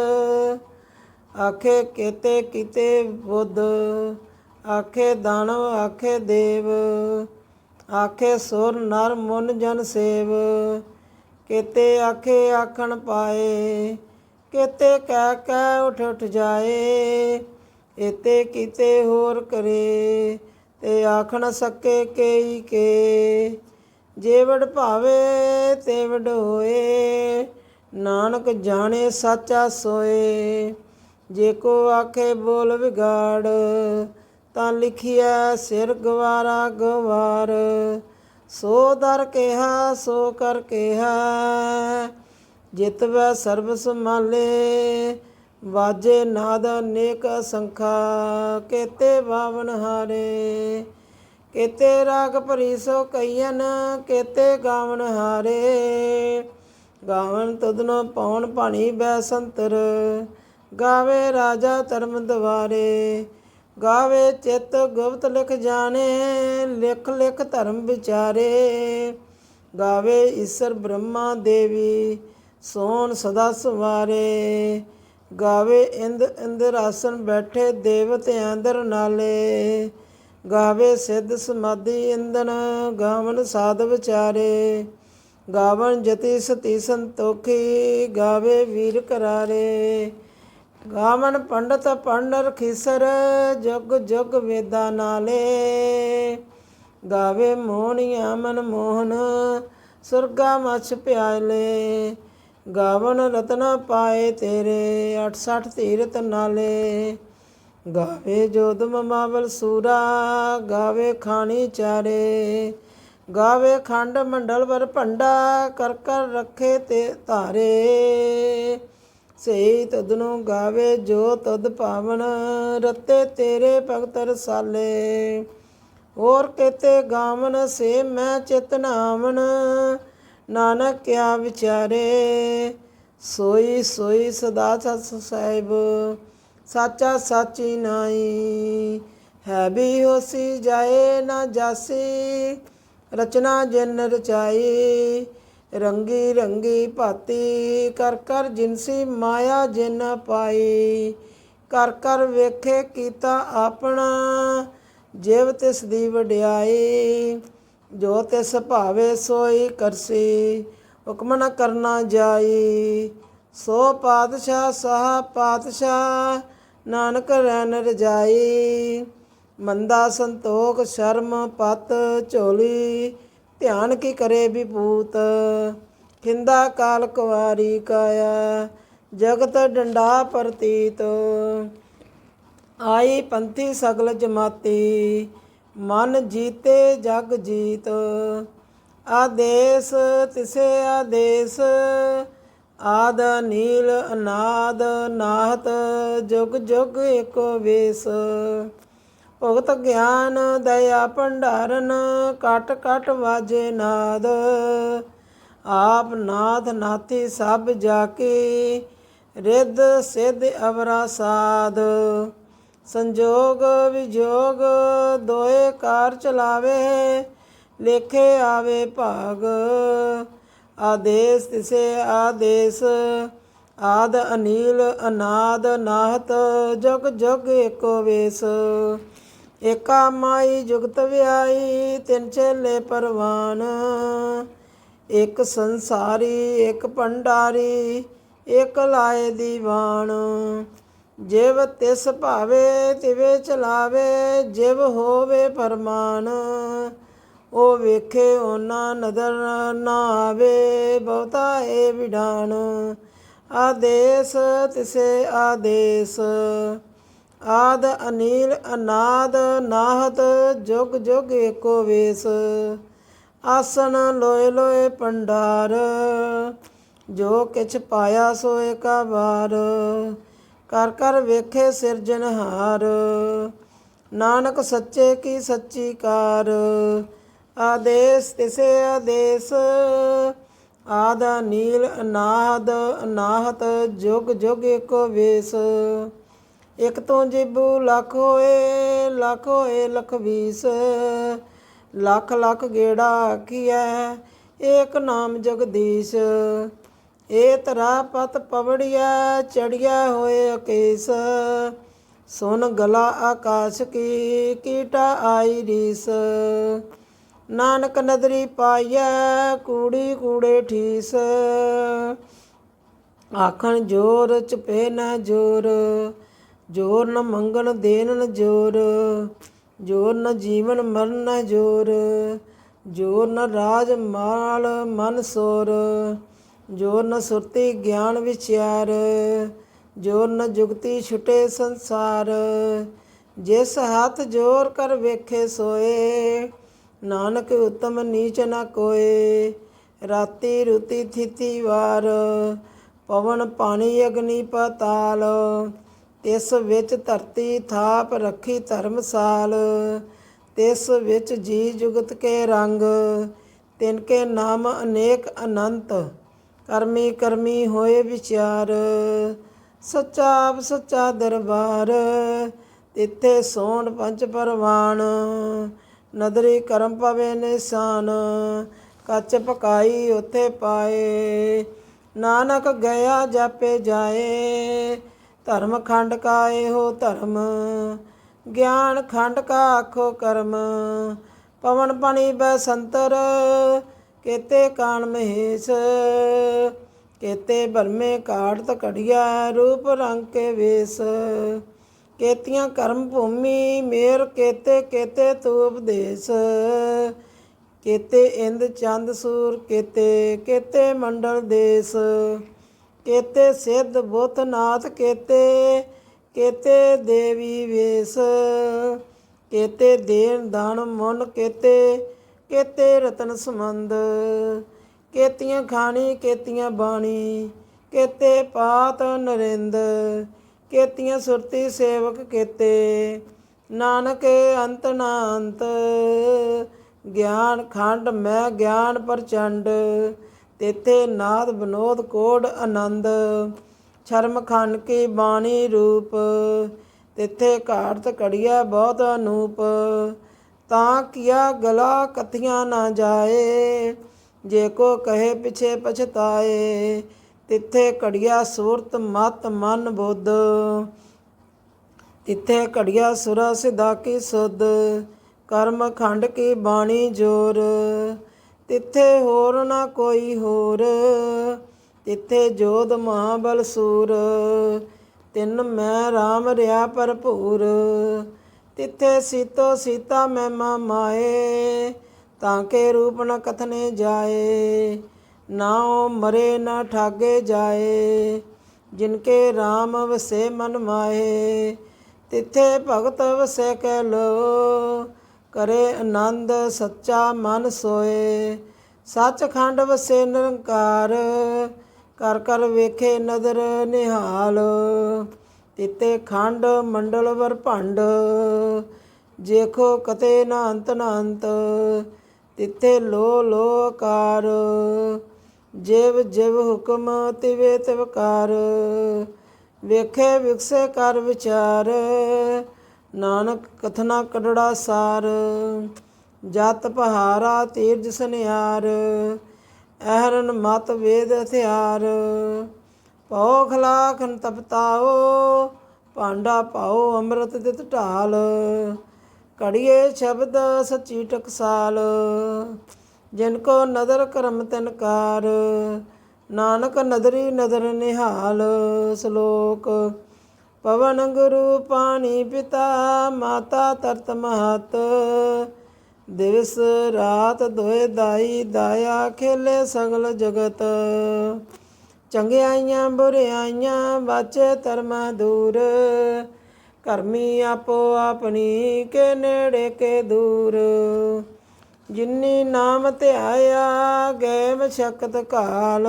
S1: ਆਖੇ ਕੇਤੇ ਕੀਤੇ ਬੁੱਧ, ਆਖੇ ਦਾਨਵ ਆਖੇ ਦੇਵ। ਆਖੇ ਸੁਰ ਨਰ ਮੁਨ ਜਨ ਸੇਵ, ਕੇਤੇ ਆਖੇ ਆਖਣ ਪਾਏ। ਕੇਤੇ ਕਹਿ ਕਹਿ ਉਠ ਉਠ ਜਾਏ, ਏਤੇ ਕੀਤੇ ਹੋਰ ਕਰੇ। ਤੇ ਆਖ ਨ ਸਕੇ ਕੇਈ ਕੇ, ਜੇਵੜ ਭਾਵੇ ਤੇਵੜ ਹੋਏ। ਨਾਨਕ ਜਾਣੇ ਸਾਚਾ ਸੋਏ, ਜੇ ਕੋ ਆਖੇ ਬੋਲ ਵਿਗਾੜ। ਤਾਂ ਲਿਖਿਆ ਸਿਰ ਗਵਾਰਾ ਗਵਾਰ, ਸੋ ਦਰ ਕਿਹਾ ਸੋ ਕਰ ਕਿਹਾ। ਜਿਤਵੈ ਸਰਬ ਸੰਭਾਲੇ, ਵਾਜੇ ਨਾਦ ਅਨੇਕ ਸੰਖਾ। ਕੇਤੇ ਬਾਵਨ ਹਾਰੇ, ਕੇਤੇ ਰਾਗ ਭਰੀ ਸੋ ਕਈਨ। ਕੇਤੇ ਗਾਵਨ ਹਾਰੇ, ਗਾਵਨ ਤੁਧਨੋ ਪਉਣ ਭਾਣੀ ਬੈ ਸੰਤਰ। ਗਾਵੇ ਰਾਜਾ ਧਰਮ ਦਵਾਰੇ, ਗਾਵੇ ਚਿੱਤ ਗੁਪਤ ਲਿਖ ਜਾਣੇ। ਲਿਖ ਲਿਖ ਧਰਮ ਵਿਚਾਰੇ, ਗਾਵੇ ਈਸਰ ਬ੍ਰਹਮਾ ਦੇਵੀ ਸੋਣ ਸਦਾ ਸਵਾਰੇ। ਗਾਵੇ ਇੰਦ ਇੰਦਰ ਆਸਨ ਬੈਠੇ ਦੇਵਤਿਆਂ ਦਰ ਨਾਲੇ। ਗਾਵੇ ਸਿੱਧ ਸਮਾਧੀ ਇੰਦਨ, ਗਾਵਨ ਸਾਧ ਵਿਚਾਰੇ। ਗਾਵਨ ਜਤੀ ਸਤੀ ਸੰਤੋਖੀ, ਗਾਵੇ ਵੀਰ ਕਰਾਰੇ। ਗਾਵਨ ਪੰਡਤ ਪੰਡ ਰਖੀਸਰ, ਜੁਗ ਜੁਗ ਵੇਦਾਂ ਨਾਲੇ। ਗਾਵੇ ਮੋਹਣੀਆਂ ਮਨ ਮੋਹਨ, ਸੁਰਗਾ ਮਛ ਪਿਆਲੇ। ਗਾਵਨ ਰਤਨ ਪਾਏ ਤੇਰੇ, 68 ਤੀਰਥ ਨਾਲੇ। ਗਾਵੇ ਜੋਧ ਮਮਾਵਲ ਸੂਰਾ, ਗਾਵੇ ਖਾਣੀ ਚਾਰੇ। ਗਾਵੇ ਖੰਡ ਮੰਡਲ ਵਰ ਭੰਡਾ, ਕਰ ਕਰ ਰੱਖੇ ਤੇ ਧਾਰੇ। ਸਈ ਤੁਧਨੂੰ ਗਾਵੇ ਜੋ ਤੁਧ ਭਾਵਨ। ਰਤੇ ਤੇਰੇ ਭਗਤ ਰਸਾਲੇ ਹੋਰ ਕੇਤੇ ਗਾਵਨ ਸੇ ਮੈਂ ਚਿਤ ਨਾਵਨ। ਨਾਨਕ ਕਿਆ ਵਿਚਾਰੇ ਸੋਈ ਸੋਈ ਸਦਾ ਸਤ ਸਾਹਿਬ। ਸਾਚਾ ਸਾਚੀ ਨਾਈ ਹੈ ਵੀ ਹੋਸੀ ਜਾਏ ਨਾ ਜਾਸੀ। ਰਚਨਾ ਜਿਨ ਰਚਾਈ ਰੰਗੀ ਰੰਗੀ ਭਾਤੀ। ਕਰ ਕਰ ਜਿਨਸੀ ਮਾਇਆ ਜਿਨ ਪਾਈ। ਕਰ ਕਰ ਵੇਖੇ ਕੀਤਾ ਆਪਣਾ ਜਿਵ ਤਿਸ ਦੀ ਵਡਿਆਈ। ਜੋ ਤਿਸ ਭਾਵੇ ਸੋਈ ਕਰਸੀ ਹੁਕਮ ਨ ਕਰਨਾ ਜਾਈ। ਸੋ ਪਾਤਸ਼ਾਹ ਸਾਹ ਪਾਤਸ਼ਾਹ ਨਾਨਕ ਰਹਿਨ ਰਜਾਈ। ਮੰਦਾ ਸੰਤੋਖ ਸ਼ਰਮ ਪਤ ਝੋਲੀ ਧਿਆਨ ਕੀ ਕਰੇ ਵਿਭੂਤ। ਖਿੰਦਾ ਕਾਲ ਕੁਵਾਰੀ ਕਾਇਆ ਜਗਤ ਡੰਡਾ ਪ੍ਰਤੀਤ। ਆਈ ਪੰਥੀ ਸਗਲ ਜਮਾਤੀ ਮਨ ਜੀਤੇ ਜਗ ਜੀਤ। ਆਦੇਸ ਤਿਸੇ ਆਦੇਸ ਆਦ ਨੀਲ ਅਨਾਦ ਨਾਹਤ ਜੁਗ ਜੁਗ ਏਕੋ ਵੇਸ। ਭਗਤ ਗਿਆਨ ਦਇਆ ਭੰਡਾਰਨ ਕਟ ਕਟ ਵਾਜੇ ਨਾਦ। ਆਪ ਨਾਥ ਨਾਥੀ ਸਭ ਜਾ ਕੇ ਰਿੱਧ ਸਿੱਧ ਅਵਰਾ ਸਾਧ। ਸੰਜੋਗ ਵਿਜੋਗ ਦੋਏ ਕਾਰ ਚਲਾਵੇ ਲੇਖੇ ਆਵੇ ਭਾਗ। ਆਦੇਸ ਤਿਸੇ ਆਦੇਸ ਆਦ ਅਨੀਲ ਅਨਾਦ ਨਾਹਤ ਜੁਗ ਜੁਗ ਏਕੋ ਵੇਸ। ਏਕਾ ਮਾਈ ਜੁਗਤ ਵਿਆਈ ਤਿੰਨ ਚੇਲੇ ਪਰਵਾਨ। ਇੱਕ ਸੰਸਾਰੀ ਇੱਕ ਭੰਡਾਰੀ ਇੱਕ ਲਾਏ ਦੀਵਾਨ। ਜਿਵ ਤਿਸ ਭਾਵੇ ਤਿਵੇਂ ਚਲਾਵੇ ਜਿਵ ਹੋਵੇ ਫਰਮਾਨ। ਉਹ ਵੇਖੇ ਉਹਨਾਂ ਨਦਰ ਨਾ ਆਵੇ ਬਹੁਤਾ ਏ ਵਿਡਾਨ। ਆਦੇਸ ਤਿਸੇ ਆਦੇਸ ਆਦ ਅਨੀਲ ਅਨਾਦ ਨਾਹਤ ਜੁਗ ਜੁਗ ਏਕੋ ਵੇਸ। ਆਸਨ ਲੋਏ ਲੋਏ ਭੰਡਾਰ ਜੋ ਕਿਛ ਪਾਇਆ ਸੋ ਏਕਾ ਵਾਰ। ਕਰ ਕਰ ਵੇਖੇ ਸਿਰਜਨਹਾਰ ਨਾਨਕ ਸੱਚੇ ਕੀ ਸੱਚੀ ਕਾਰ। ਆਦੇਸ ਤਿਸੇ ਆਦੇਸ ਆਦ ਨੀਲ ਅਨਾਦ ਅਨਾਹਤ ਜੁਗ ਜੁਗ ਏਕੋ ਵੇਸ। ਇੱਕ ਤੋਂ ਜਿਬੂ ਲੱਖ ਹੋਏ ਲੱਖ ਵੀਸ। ਲੱਖ ਲੱਖ ਗੇੜਾ ਆਖੀਐ ਏਕ ਨਾਮ ਜਗਦੀਸ਼। ਏ ਧਰਾ ਪਤ ਪਵੜੀਐ ਚੜੀਐ ਹੋਏ ਅਕੇਸ। ਸੁਨ ਗਲਾ ਆਕਾਸ਼ ਕੀ ਕੀਟਾ ਆਈ ਰੀਸ। ਨਾਨਕ ਨਦਰੀ ਪਾਈਐ ਕੂੜੀ ਕੂੜੇ ਠੀਸ। ਆਖਣ ਜੋਰ ਚਪੇ ਨ ਜੋਰ ਜੋਰ ਨ ਮੰਗਣ ਦੇਨ ਨ ਜੋਰ। ਜੋਰ ਨ ਜੀਵਨ ਮਰਨ ਨ ਜੋਰ। ਜੋਰ ਨ ਰਾਜ ਮਾਲ ਮਨ ਸੋਰ। ਜੋਰ ਨ ਸੁਰਤੀ ਗਿਆਨ ਵਿਚਾਰ। ਜੋਰ ਨ ਜੁਗਤੀ ਛੁਟੇ ਸੰਸਾਰ। ਜਿਸ ਹੱਥ ਜੋਰ ਕਰ ਵੇਖੇ ਸੋਏ ਨਾਨਕ ਉਤਮ ਨੀਚ ਨ ਕੋਏ। ਰਾਤੀ ਰੁਤੀ ਥਿਤੀ ਵਾਰ ਪਵਨ ਪਾਣੀ ਅਗਨੀ ਪਾਤਾਲ। ਤਿਸ ਵਿੱਚ ਧਰਤੀ ਥਾਪ ਰੱਖੀ ਧਰਮਸਾਲ। ਤਿਸ ਵਿੱਚ ਜੀ ਜੁਗਤ ਕੇ ਰੰਗ ਤਿਨ ਕੇ ਨਾਮ ਅਨੇਕ ਅਨੰਤ। ਕਰਮੀ ਕਰਮੀ ਹੋਏ ਵਿਚਾਰ ਸੱਚਾ ਆਪ ਸੱਚਾ ਦਰਬਾਰ। ਤਿੱਥੇ ਸੋਣ ਪੰਚ ਪਰਵਾਨ ਨਦਰੀ ਕਰਮ ਪਵੇ ਨਿਸ਼ਾਨ। ਕੱਚ ਪਕਾਈ ਉੱਥੇ ਪਾਏ ਨਾਨਕ ਗਿਆ ਜਾਪੇ ਜਾਏ। ਧਰਮ ਖੰਡ ਕਾ ਇਹੋ ਧਰਮ ਗਿਆਨ ਖੰਡ ਕਾ ਆਖੋ ਕਰਮ। ਪਵਨ ਪਣੀ ਬੈਸੰਤਰ ਕੇਤੇ ਕਾਣ ਮਹੇਸ਼। ਕੇਤੇ ਬਰਮੇ ਕਾੜਤ ਘੜੀਆ ਰੂਪ ਰੰਗ ਕੇ ਵੇਸ। ਕੇਤੀਆਂ ਕਰਮ ਭੂਮੀ ਮੇਰ ਕੇਤੇ ਕੇਤੇ ਤੂ ਉਪਦੇਸ। ਕੇਤੇ ਇੰਦ ਚੰਦ ਸੂਰ ਕੇਤੇ ਕੇਤੇ ਮੰਡਲ ਦੇਸ। ਕੇਤੇ ਸਿੱਧ ਬੁੱਧ ਨਾਥ ਕੇਤੇ ਕੇਤੇ ਦੇਵੀ ਵੇਸ। ਕੇਤੇ ਦੇਨ ਦਾਨ ਮੁਨ ਕੇਤੇ ਕੇਤੇ ਰਤਨ ਸਮੰਦ। ਕੇਤੀਆਂ ਖਾਣੀ ਕੇਤੀਆਂ ਬਾਣੀ केते पात नरिंद, केतियाँ सुरती सेवक केते, नानक अंत ना अंत। ज्ञान खंड मैं ज्ञान प्रचंड, तेथे नाद विनोद कोड आनंद। छर्म खंड की बाणी रूप, तिथे घाट कड़िया बहुत अनूप। तां किया गला कथियाँ ना जाए, जे को कहे पिछे पछताए। तिथे घड़िया सूरत मत मन बुद्ध, तिथे घड़िया सुरा सिधा की सुध। कर्म खंड की बाणी जोर, तिथे होर ना कोई होर। तिथे जोध महाबल सूर, तिन मैं राम रिया भरपूर। तिथे सीतो सीता महिमा माए, ताके रूप न कथने जाए। नाओ मरे न ठागे जाए, जिनके राम वसे मन माहे। तिथे भगत वसै कह लो, करे आनंद सच्चा मन सोए। सचखंड वसे निरंकार, कर कर वेखे नदर निहाल। तिथे खंड मंडल वरभंड, जेखो कते न अंत न अंत। तिथे लो लो आकार, जिव जिव हुक्म तिवे तिवकार। ਵੇਖੇ ਵਿਕਸੇ ਕਰ ਵਿਚਾਰ, ਨਾਨਕ ਕਥਨਾ ਕੱਢੜਾ ਸਾਰ। ਜਤ ਪਹਾਰਾ ਤੀਰਜ ਸਨਿਆਰ, ਅਹਰਨ ਮਤ ਵੇਦ ਹਥਿਆਰ। ਪਉ ਖਲਾਖਨ ਤਪਤਾਓ, ਭਾਂਡਾ ਪਾਓ ਅੰਮ੍ਰਿਤ ਦਿਤ ਢਾਲ। ਘੜੀਏ ਸ਼ਬਦ ਸੱਚੀ ਟਕਸਾਲ, ਜਿਨ ਕੋ ਨਦਰ ਕਰਮ ਤਿਨਕਾਰ। ਨਾਨਕ ਨਦਰੀ ਨਦਰ ਨਿਹਾਲ। ਸ਼ਲੋਕ। ਪਵਨ ਗੁਰੂ ਪਾਣੀ ਪਿਤਾ, ਮਾਤਾ ਤਰਤ ਮਹਤ। ਦਿਵਸ ਰਾਤ ਦੋਏ ਦਾਈ, ਦਾਇਆ ਖੇਲੇ ਸਗਲ ਜਗਤ। ਚੰਗਿਆਈਆਂ ਬੁਰਿਆਈਆਂ ਬਾਚੇ ਧਰਮਾਂ ਦੂਰ, ਕਰਮੀ ਆਪੋ ਆਪਣੀ ਕੇ ਨੇੜੇ ਕੇ ਦੂਰ। ਜਿਨੀ ਨਾਮ ਧਿਆਇਆ ਗਏ ਮਸ਼ਕਤ ਕਾਲ,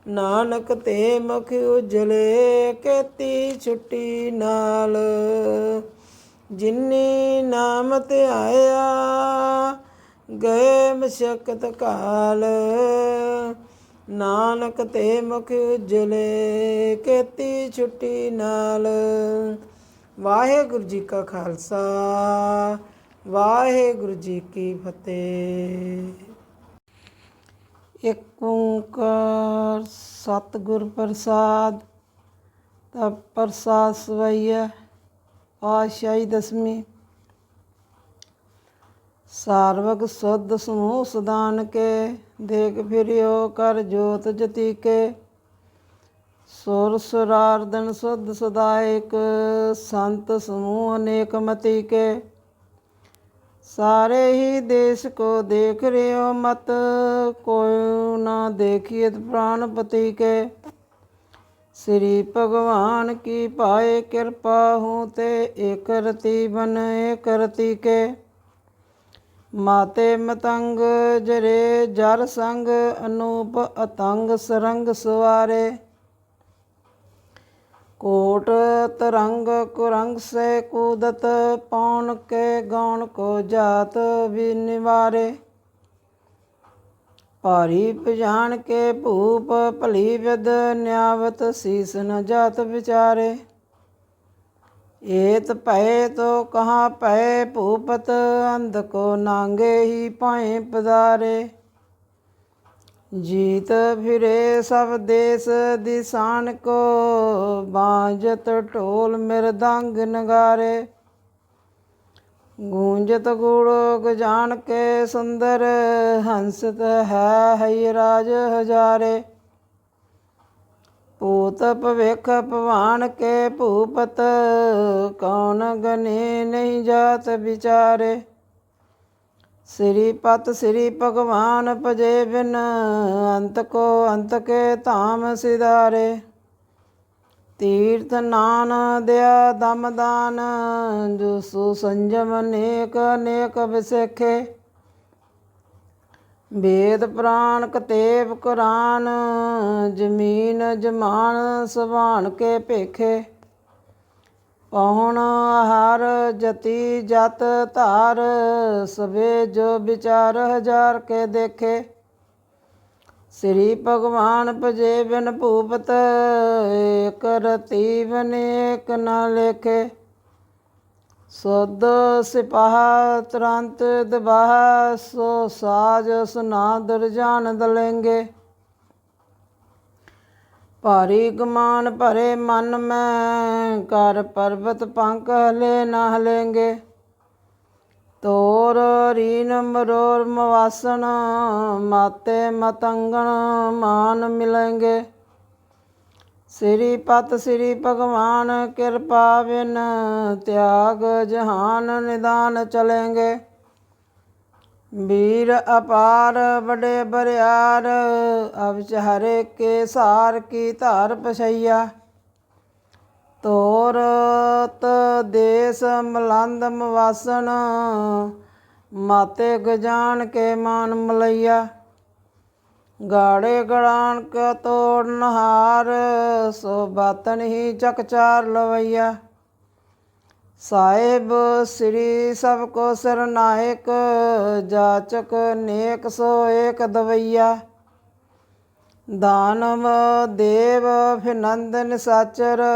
S1: ਨਾਨਕ ਤੇ ਮੁਖ ਉਜਲੇ ਕੀਤੀ ਛੁੱਟੀ ਨਾਲ। ਜਿਨੀ ਨਾਮ ਧਿਆਇਆ ਗਏ ਮਸ਼ਕਤ ਕਾਲ, ਨਾਨਕ ਤੇ ਮੁਖ ਉਜਲੇ ਕੀਤੀ ਛੁੱਟੀ ਨਾਲ। ਵਾਹਿਗੁਰੂ ਜੀ ਕਾ ਖਾਲਸਾ, ਵਾਹਿਗੁਰੂ ਜੀ ਕੀ ਫਤਿਹ। ਇੱਕ ਓਂਕਾਰ ਸਤਿਗੁਰ ਪ੍ਰਸਾਦ। ਤਬ ਪ੍ਰਸਾਦ ਸਵਈਆ, ਪਾਤਸ਼ਾਹੀ ਦਸਵੀਂ। ਸਾਰਵਗ ਸੁਧ ਸਮੂਹ ਸਦਾਨ ਕੇ, ਦੇਖ ਫਿਰਿਓ ਕਰ ਜੋਤ ਜਤੀ ਕੇ। ਸੁਰ ਸੁਰਾਰਦਨ ਸੁਧ ਸਦਾਇਕ, ਸੰਤ ਸਮੂਹ ਅਨੇਕ ਮਤੀ ਕੇ। सारे ही देश को देख रहे मत, कोई ना देखिए प्राणपति के। श्री भगवान की पाए कृपा हूँ ते, एक रति बन एक रति के। माते मतंग जरे जर संग, अनूप अतंग सरंग सवारे। कोट तरंग कुरंग से कूदत, पौन के गौण को जात भी निवारे। भारी पजान के भूप भली विद, न्यावत शीस न जात विचारे। एत भय तो कहाँ भय भूपत, अंध को नांगे ही पाए पधारे। जीत फिरे सब देश दिशान को, बाजत ढोल मृदंग नगारे। गूंजत गुड़ गजान के सुंदर, हंसत है राज हजारे। पूत भविख भवान के भूपत, कौन गने नहीं जात विचारे। श्रीपत श्री भगवान भजे बिन, अंत को अंत के धाम सिधारे। तीर्थ नान दया दम दान, जो सुसंजम अनेक अनेक विसेखे। वेद पुराण कतेब कुरान, जमीन जमान सभान के पेखे। पहुण आहार जति जत धार, सबे जो विचार हजार के देखे। श्री भगवान भजे बिन भूपत, एक रति बिन एक न लेखे। सुध सिपाह तुरंत दबाह, सो साज सुना दुरजान दलेंगे। भारी गुमान भरे मन में, कर पर्वत पंख हले न हलेंगे। तोर रीन मरोर मवासन, माते मतंगन मान मिलेंगे। श्रीपत श्री भगवान कृपा बिन, त्याग जहान निदान चलेंगे। वीर अपार बड़े बरियार, अब चहरे के सार की धार पछैया। तोरत देश मलंद मवासन, माते गजान के मान मलैया। गाड़े गड़ान का तोड़ नहार, सो बातन ही चकचार लवैया। साहिब श्री सबको सरनायक, जाचक नेक सो एक दवैया। दानव देव फिनंद निसाचर,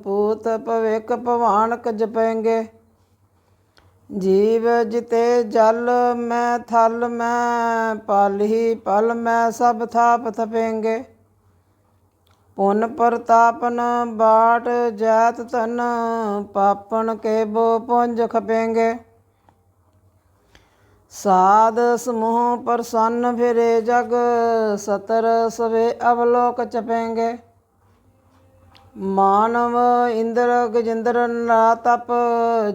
S1: पूत भविक भवानक जपेंगे। जीव जिते जल में थल में, पल ही पल में सब थाप थपेंगे। पुन प्रतापन बाट जैत तन, पापन के बो पुंज खपेंगे। साध समूह प्रसन्न फिरे जग, सतर सवे अवलोक चपेंगे। मानव इंद्र गजेंद्र नरातप,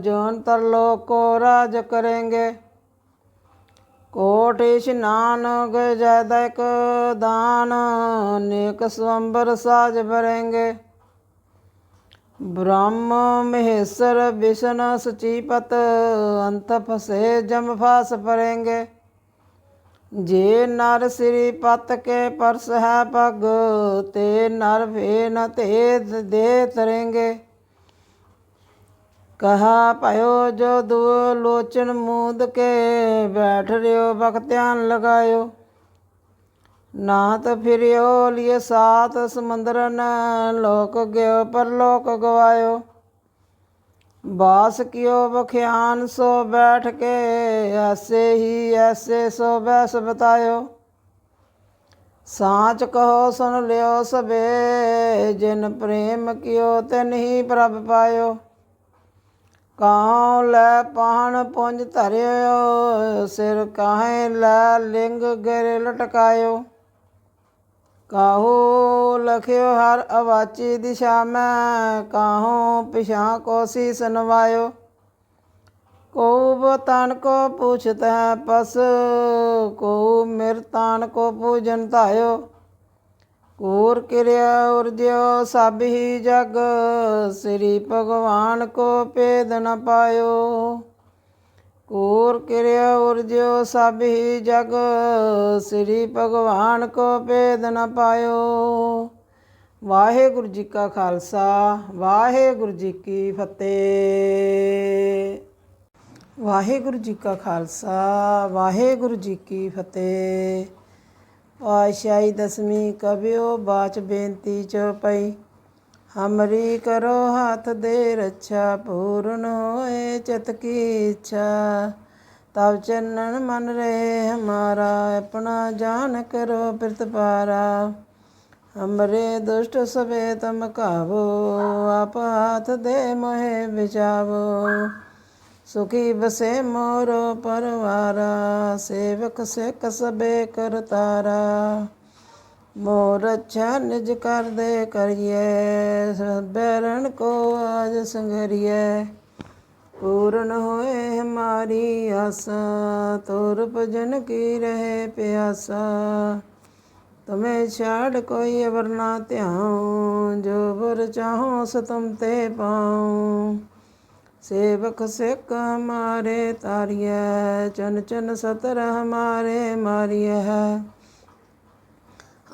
S1: जोन तरलोक को राज करेंगे। कोट स्नान गजैदक दान, नेक स्वंबर साज भरेंगे। ब्रह्म महेश्वर विष्णु सचीपत, अंत फसे जम फास परेंगे। जे नर श्रीपत के परस है पग, ते नर भे न ते दे तरेंगे। कहा पयो जो दो लोचन मूद के, बैठ रहो बख ध्यान लगायो। नाथ फिरियो लिए सात समुंदर न, लोक गयो परलोक गवायो। बास कियो बख्यान सो बैठ के, ऐसे ही ऐसे सो बैस बतायो। साँच कहो सुन लियो सबे, जिन प्रेम कियो तिन ही प्रभ पायो। काहों लै पाहन पुंज धरियो, सिर काहें लै लिंग गिर लटकायो। काहू लख्यो हर अवाची दिशा में, काहों पिछा को शीस नवायो। कोऊ तान को पूछत है पस, कोऊ मिर तान को पूजन धायो। कूर क्रिया उर्ज्यो सब ही जग, श्री भगवान को भेद न पायो। कूर क्रिया उर्ज्यो सब ही जग, श्री भगवान को भेद न पायो। वाहेगुरु जी का खालसा, वाहेगुरु जी की फतेह। वाहेगुरु जी का खालसा, वाहेगुरु जी की फतेह। पातशाही दसवीं कबियो बाच बेनती चौपाई। हमरी करो हाथ दे रक्षा, पूर्ण होए चित की इच्छा। तब चरणन मन रहे हमारा, अपना जान करो प्रतिपारा। हमरे दुष्ट सबे तम काबो, आप हाथ दे मोहे बिचावो। सुखी बसे मोरो परवारा, सेवक सिख सबे करतारा। मोर अच्छा निज कर दे करिए, बैरन को आज संघरिए। पूर्ण होए हमारी आशा, तोर भजन की रहे प्यासा। तुम्हें छाड़ कोई अवर ना ध्याऊं, जो वर चाहो सो तुम ते पाऊं। सेवक सिख हमारे तारिय, चन चन सतर हमारे मारिय है।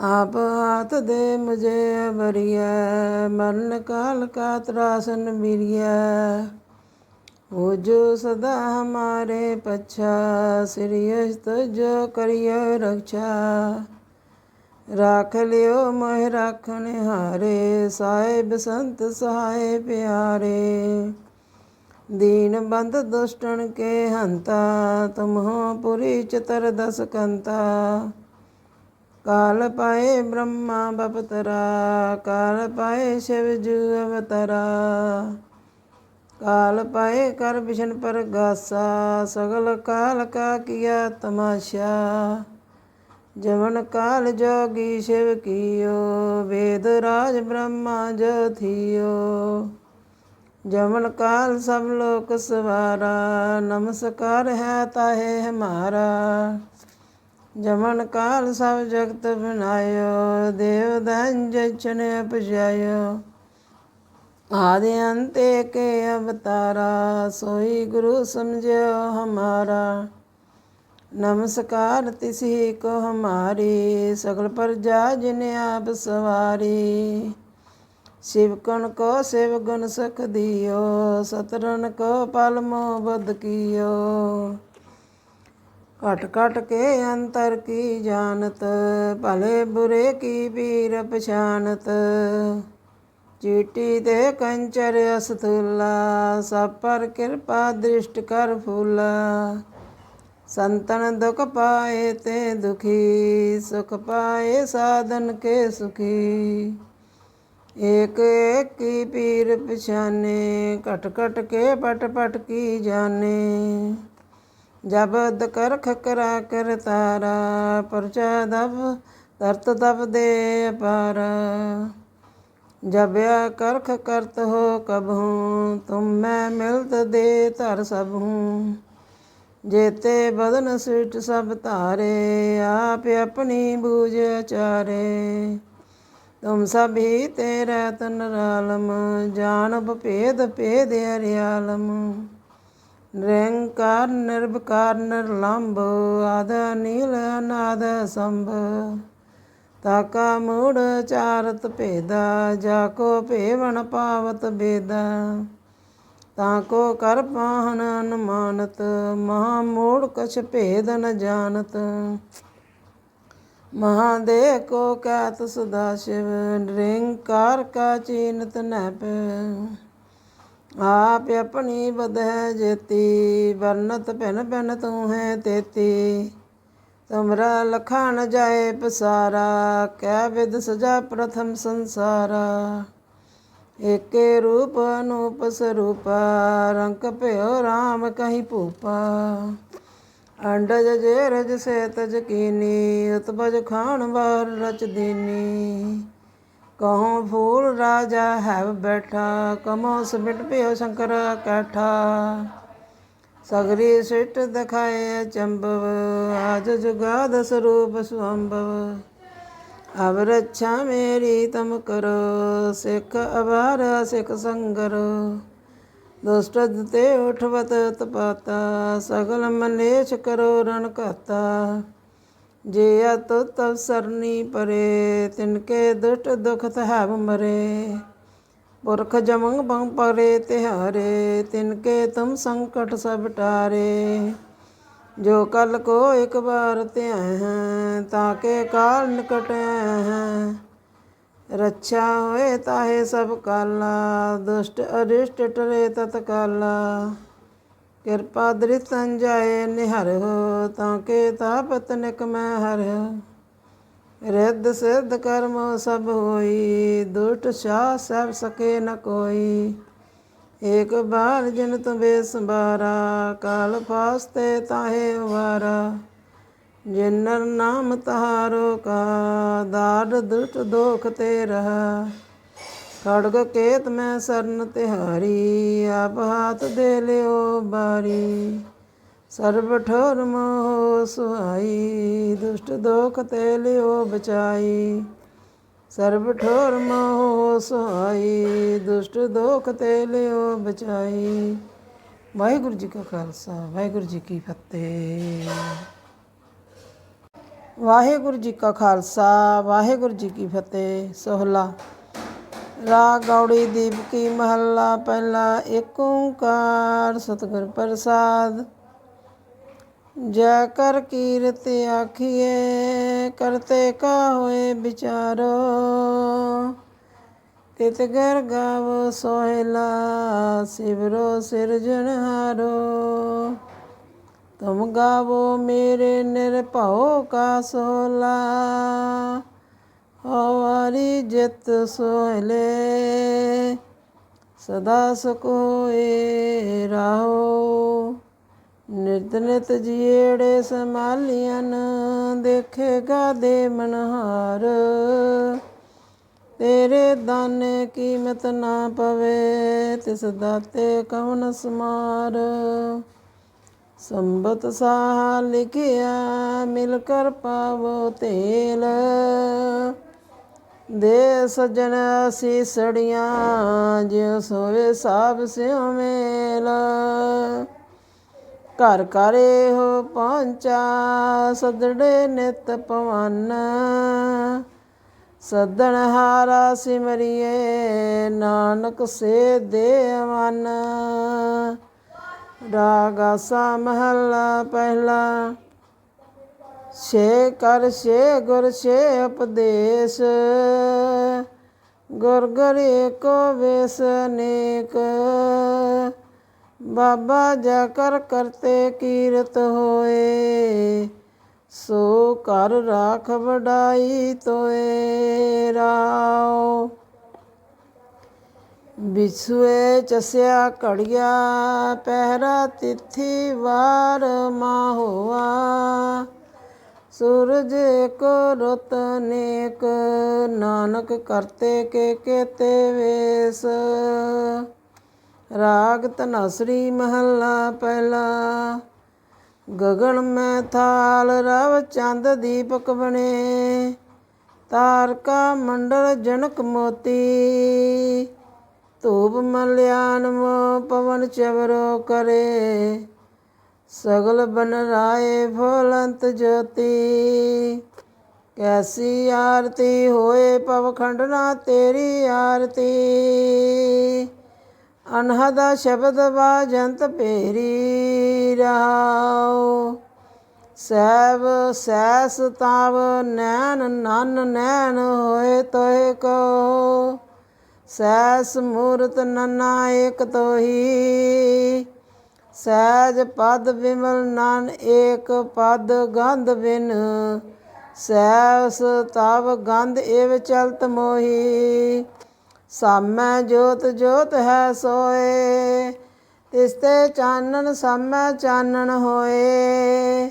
S1: आप हाथ दे मुझे अबरिय, मरण काल का त्रासन बीरिय। हो जो सदा हमारे पच्छा, श्रीयस तुझो करियो रक्षा। राख लियो मोह राखण हारे, साहिब संत सहाय प्यारे। दीन बंद दुष्टन के हंता, तुम हो पुरी चितर दस कंता। काल पाए ब्रह्मा बपतरा, काल पाए शिव जू अवतरा। काल पाए कर विष्णु पर गासा, सगल काल का किया तमाशा। जवन काल जोगी शिव कियो, वेद राज ब्रह्मा जो थियो। जवन काल सब लोक सवारा, नमस्कार है ताहे हमारा। जमन काल सब जगत बनायो, देव दैन जछन अपजायो। आदि अंत के अवतारा, सोई गुरु समझो हमारा। नमस्कार तिसी को हमारी, सगल प्रजा जिन्हें आप सवारी। शिव कण को शिव गुण सख दियो, सतरन को पल मोह बद कियो। घट घट के अंतर की जानत, भले बुरे की पीर पछानत। चीटी दे कंचर अस्तूला, सब पर कृपा दृष्ट कर फूला। संतन दुख पाए ते दुखी, सुख पाए साधन के सुखी। एक एक की पीर पछाने, घट घट के पट पट की जाने। जब कर खकरा कर तारा, परचा दब धरत दब दे अपारा। जब करख करत हो कबहूँ, तुम मैं मिलत दे धर सबहूँ। जेते बदन सिट सब तारे, आप अपनी बूझ अचारे। तुम सभी तेरा तन रालम, जानब भेद भेद हरियालम। निरंकार निर्विकार निर्लंब, आद नील अनाद संभ। ताका मूढ़ चारत भेदा, जाको भेवण पावत बेदा। ताको कर पाहन अनुमानत, महामूढ़ कछ भेद न जानत। महादेव को कहत सदाशिव, निरंकार का चीनत न पैव। आप अपनी बद है जेती, बरनत भिन भिन तू है तेती। तुमरा लखा न जाए पसारा, कै विद सजा प्रथम संसारा। एके रूप अनूप स्वरूपा, रंक भयो राम कहीं भूपा। अंडज जेरज से तज कीनी, उत्पज खान बार रच दीनी। कहूँ फूल राजा है बैठा, कमो समिट पियो शंकर कैठा। सगरी सिट दिखाए चंबव, आज जुगाद स्वरूप स्वंभव। अब रक्षा मेरी तम करो, सिख अबार सिख संगरो। दुष्ट ते उठवत तपाता, सगल मलेश करो रण कहता। जे तुत तब सरनी परे, तिनके दुष्ट दुखत हैव मरे। पुरख जमंग बंग परे तिहारे, तिनके तुम संकट सब टारे। जो कल को एक बार त्याह हैं, ताके काल निकट हैं। रक्षा होए ताहे सब काला, दुष्ट अरिष्ट टरे तत्काला। कृपा दृत जाए निहर हो, ताके तापत निक मैं हर हो। रिद्ध सिद्ध कर्म सब होई, दुष्ट शाह सब सके न कोई। एक बार जिन तुम्हें संबारा, काल फास्ते ताहे उबारा। जिनर नाम तहारो का, दार दुष्ट दोख ते रहा। खड़ग केत में सरन तिहारी, आप हाथ दे लियो बारी। सर्व ठोर मोह सुहाई, दुष्ट दोख ते लियो बचाई। सर्व ठोर मोह सुहाई, दुष्ट दोख ते लियो बचाई। ਵਾਹਿਗੁਰੂ ਜੀ ਕਾ ਖਾਲਸਾ ਵਾਹਿਗੁਰੂ ਜੀ ਕੀ ਫਤਿਹ। ਵਾਹਿਗੁਰੂ ਜੀ ਕਾ ਖਾਲਸਾ ਵਾਹਿਗੁਰੂ ਜੀ ਕੀ ਫਤਿਹ। ਸੋਹਲਾ ਰਾਗ ਗੌੜੀ ਦੀਪਕੀ ਮਹੱਲਾ ਪਹਿਲਾ। ਏਕ ਓੰਕਾਰ ਸਤਿਗੁਰ ਪ੍ਰਸਾਦ। ਜੈ ਕਰ ਕੀਰਤ ਆਖੀਏ ਕਰਤੇ ਕਾ ਹੋਏ ਵਿਚਾਰੋ। ਤਿਤ ਗਰ ਗਾਵੋ ਸੋਹਿਲਾ ਸਿਵਰੋ ਸਿਰਜਣਹਾਰੋ। ਤੁਮ ਗਾਵੋ ਮੇਰੇ ਨਿਰਭਉ ਕਾ ਸੋਹਲਾ। ਹਵਾਰੀ ਜਿਤ ਸੋਹਿਲੇ ਸਦਾ ਸੁਖ ਹੋਏ ਰਾਹੋ। ਨਿਤ ਨਿਤ ਜੀੜੇ ਸੰਭਾਲੀਆਂ ਦੇਖੇਗਾ ਦੇ ਮਨਹਾਰ। ਤੇਰੇ ਦਾਨੇ ਕੀਮਤ ਨਾ ਪਵੇ ਤਿਸ ਦਾਤੇ ਕਉਨ ਸਮਾਰ। ਸੰਬਤ ਸਾਹ ਲਿਖਿਆ ਮਿਲ ਕਰ ਪਾਵੋ ਤੇਲ। ਦੇ ਸੱਜਣ ਸੀਸੜੀਆਂ ਜਿਉ ਸੋਵੇ ਸਾਬ ਸਿਉ ਮੇਲ। ਘਰ ਘਰ ਇਹੋ ਪਹੁੰਚਾ ਸਦੜੇ ਨਿਤ ਪਵਨ। ਸੱਦਣ ਹਾਰਾ ਸਿਮਰਿਏ ਨਾਨਕ ਸੇ ਦੇ ਮਨ। ਰਾਗ ਆਸਾ ਮਹੱਲਾ ਪਹਿਲਾ। ਛੇ ਕਰ ਛੇ ਗੁਰ ਛੇ ਉਪਦੇਸ਼। ਗੁਰ ਗੁਰ ਏਕੋ ਵੇਸ ਅਨੇਕ। ਬਾਬਾ ਜਾ ਕਰ ਕਰਤੇ ਕੀਰਤ ਹੋਏ। ਸੋ ਘਰ ਰਾਖ ਵਡਾਈ ਤੋਏ ਰਾਓ। ਵਿਛੁਏ ਚਸਿਆ ਘੜੀਆ ਪਹਿਰਾ ਤਿਥੀ ਵਾਰ ਮਾਹੋਆ। ਸੂਰਜ ਏਕੋ ਰੁੱਤ ਅਨੇਕ ਨਾਨਕ ਕਰਤੇ ਕੇ ਕੇਤੇ ਵੇਸ। ਰਾਗ ਧਨਾਸਰੀ ਮਹੱਲਾ ਪਹਿਲਾ। ਗਗਨ ਮੈਂ ਥਾਲ ਰਵ ਚੰਦ ਦੀਪਕ ਬਣੇ। ਤਾਰਕਾ ਮੰਡਲ ਜਨਕ ਮੋਤੀ। ਧੂਪ ਮਲਿਆਨ ਮੋ ਪਵਨ ਚਵਰੋ ਕਰੇ। ਸਗਲ ਬਨ ਰਾਏ ਫੁਲੰਤ ਜੋਤੀ। ਕੈਸੀ ਆਰਤੀ ਹੋਏ ਪਵਖੰਡ ਨਾ ਤੇਰੀ ਆਰਤੀ। ਅਨਹਦਾ ਸ਼ਬਦ ਬਾਜੰਤ ਭੇਰੀ ਰਾਓ। ਸੈਬ ਸੈਸ ਤਾਵ ਨੈਣ ਨਨ ਨੈਣ ਹੋਏ ਤੋਏ ਕੋ। ਸੈਸ ਮੂਰਤ ਨਨਾ ਏਕ ਤੋਹੀ। ਸਹਿਜ ਪਦ ਵਿਮਲ ਨਨ ਏਕ ਪਦ ਗੰਧ ਬਿਨ। ਸੈਸ ਤਵ ਗੰਧ ਏਵ ਚਲਤ ਮੋਹੀ। ਸਾਮੈ ਜੋਤ ਜੋਤ ਹੈ ਸੋਏ। ਤਿਸ ਤੇ ਚਾਨਣ ਸਾਮੈ ਚਾਨਣ ਹੋਏ।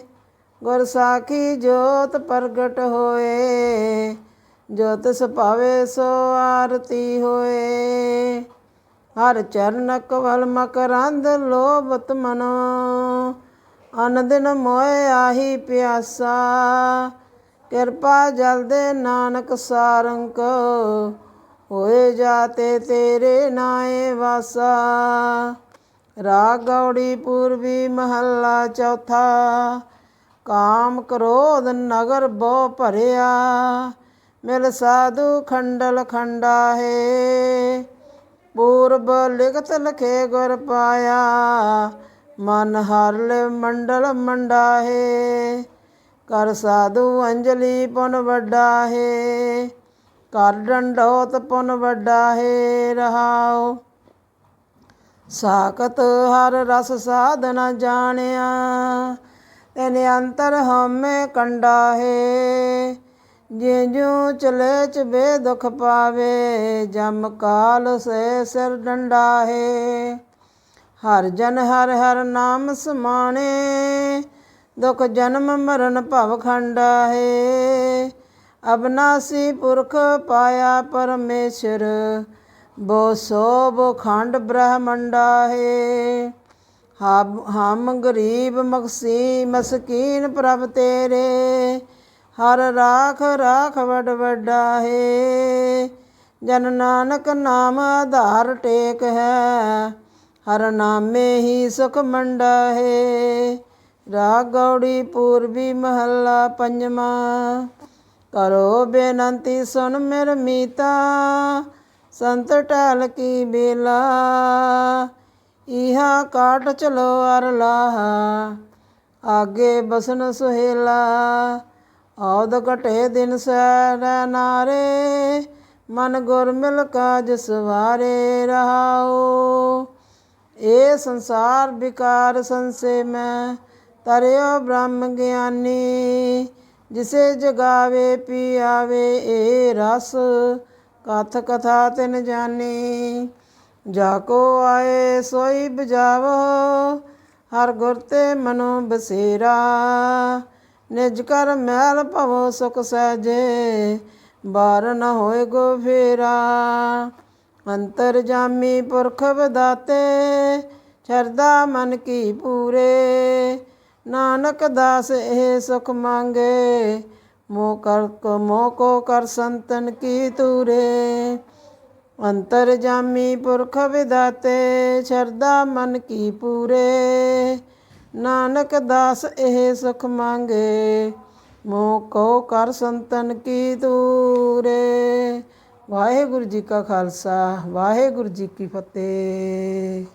S1: ਗੁਰ ਸਾਖੀ ਜੋਤ ਪ੍ਰਗਟ ਹੋਏ। ਜੋ ਤਿਸ ਭਾਵੇ ਸੋ ਆਰਤੀ ਹੋਏ। ਹਰ ਚਰਨ ਕਵਲ ਮਕਰੰਦ ਲੋਭਤ ਮਨੋ। ਅਨ ਦਿਨ ਮੋਏ ਆਹੀ ਪਿਆਸਾ। ਕਿਰਪਾ ਜਲ ਦੇ ਨਾਨਕ ਸਾਰੰਕ। ਹੋਏ ਜਾਤੇ ਤੇਰੇ ਨਾਏ ਵਾਸਾ। ਰਾਗ ਗੌੜੀ ਪੂਰਬੀ ਮਹੱਲਾ ਚੌਥਾ। ਕਾਮ ਕ੍ਰੋਧ ਨਗਰ ਬਹੁ ਭਰਿਆ। ਮਿਲ ਸਾਧੂ ਖੰਡਲ ਖੰਡਾ ਹੈ। ਪੂਰਬ ਲਿਖਤ ਲਿਖੇ ਗੁਰ ਪਾਇਆ। ਮਨ ਹਰ ਲਿਵ ਮੰਡਲ ਮੰਡਾ ਹੈ। ਕਰ ਸਾਧੂ ਅੰਜਲੀ ਪੁਨ ਵੱਡਾ ਹੈ। ਕਰ ਡੰਡੋਤ ਪੁਨ ਵੱਡਾ ਹੈ ਰਹਾਉ। ਸਾਖਤ ਹਰ ਰਸ ਸਾਧ ਨ ਜਾਣਿਆ। ਤਿਨ ਅੰਤਰ ਹਉਮੈ ਕੰਡਾ ਹੈ। ਜਿਉ ਚਲੇ ਚਬੇ ਦੁਖ ਪਾਵੇ। ਜਮ ਕਾਲ ਸੇ ਸਿਰ ਡੰਡਾ ਹੈ। ਹਰ ਜਨ ਹਰ ਹਰ ਨਾਮ ਸਮਾਣੇ। ਦੁਖ ਜਨਮ ਮਰਨ ਭਵ ਖੰਡਾ ਹੈ। ਅਬਨਾਸੀ ਪੁਰਖ ਪਾਇਆ ਪਰਮੇਸ਼ਰ। ਬੋ ਸੋ ਬੋ ਖੰਡ ਬ੍ਰਹਮੰਡਾ ਹੈ। ਹਮ ਗਰੀਬ ਮਕਸੀ ਮਸਕੀਨ ਪ੍ਰਭ ਤੇਰੇ। ਹਰ ਰਾਖ ਰਾਖ ਵਡ ਵੱਡਾ ਹੈ। ਜਨ ਨਾਨਕ ਨਾਮ ਆਧਾਰ ਟੇਕ ਹੈ। हर नामे ही सुख मंडा है। राग गौड़ी पूर्वी महला पंजवा। करो बेनंती सुन मेर मीता, संत टहल की बेला। इहा काट चलो अर लाहा, आगे बसन सुहेला। औद घटे दिन सैर नारे, मन गुर मिल काज सवारे रहाओ। ए संसार विकार संशय में, तरियो ब्रह्म ज्ञानी। जिसे जगावे पियावे ए रस, कथ कथा तिन जानी। जाको आए सोई बजावो, हर गुर ते मनो बसेरा। निज कर मैल भवो सुख सहजे, बार न होए गो फेरा। अंतर जामी पुरख विदाते, शरदा मन की पूरे। नानक दास ए सुख मांगे, मोह को कर संतन की तूरे। अंतर जामी पुरख विदाते, शरदा मन की पूरे। नानक दास ए सुख मांगे, मोह को कर संतन की तूरे। ਵਾਹਿਗੁਰੂ ਜੀ ਕਾ ਖਾਲਸਾ, ਵਾਹਿਗੁਰੂ ਜੀ ਕੀ ਫਤਿਹ।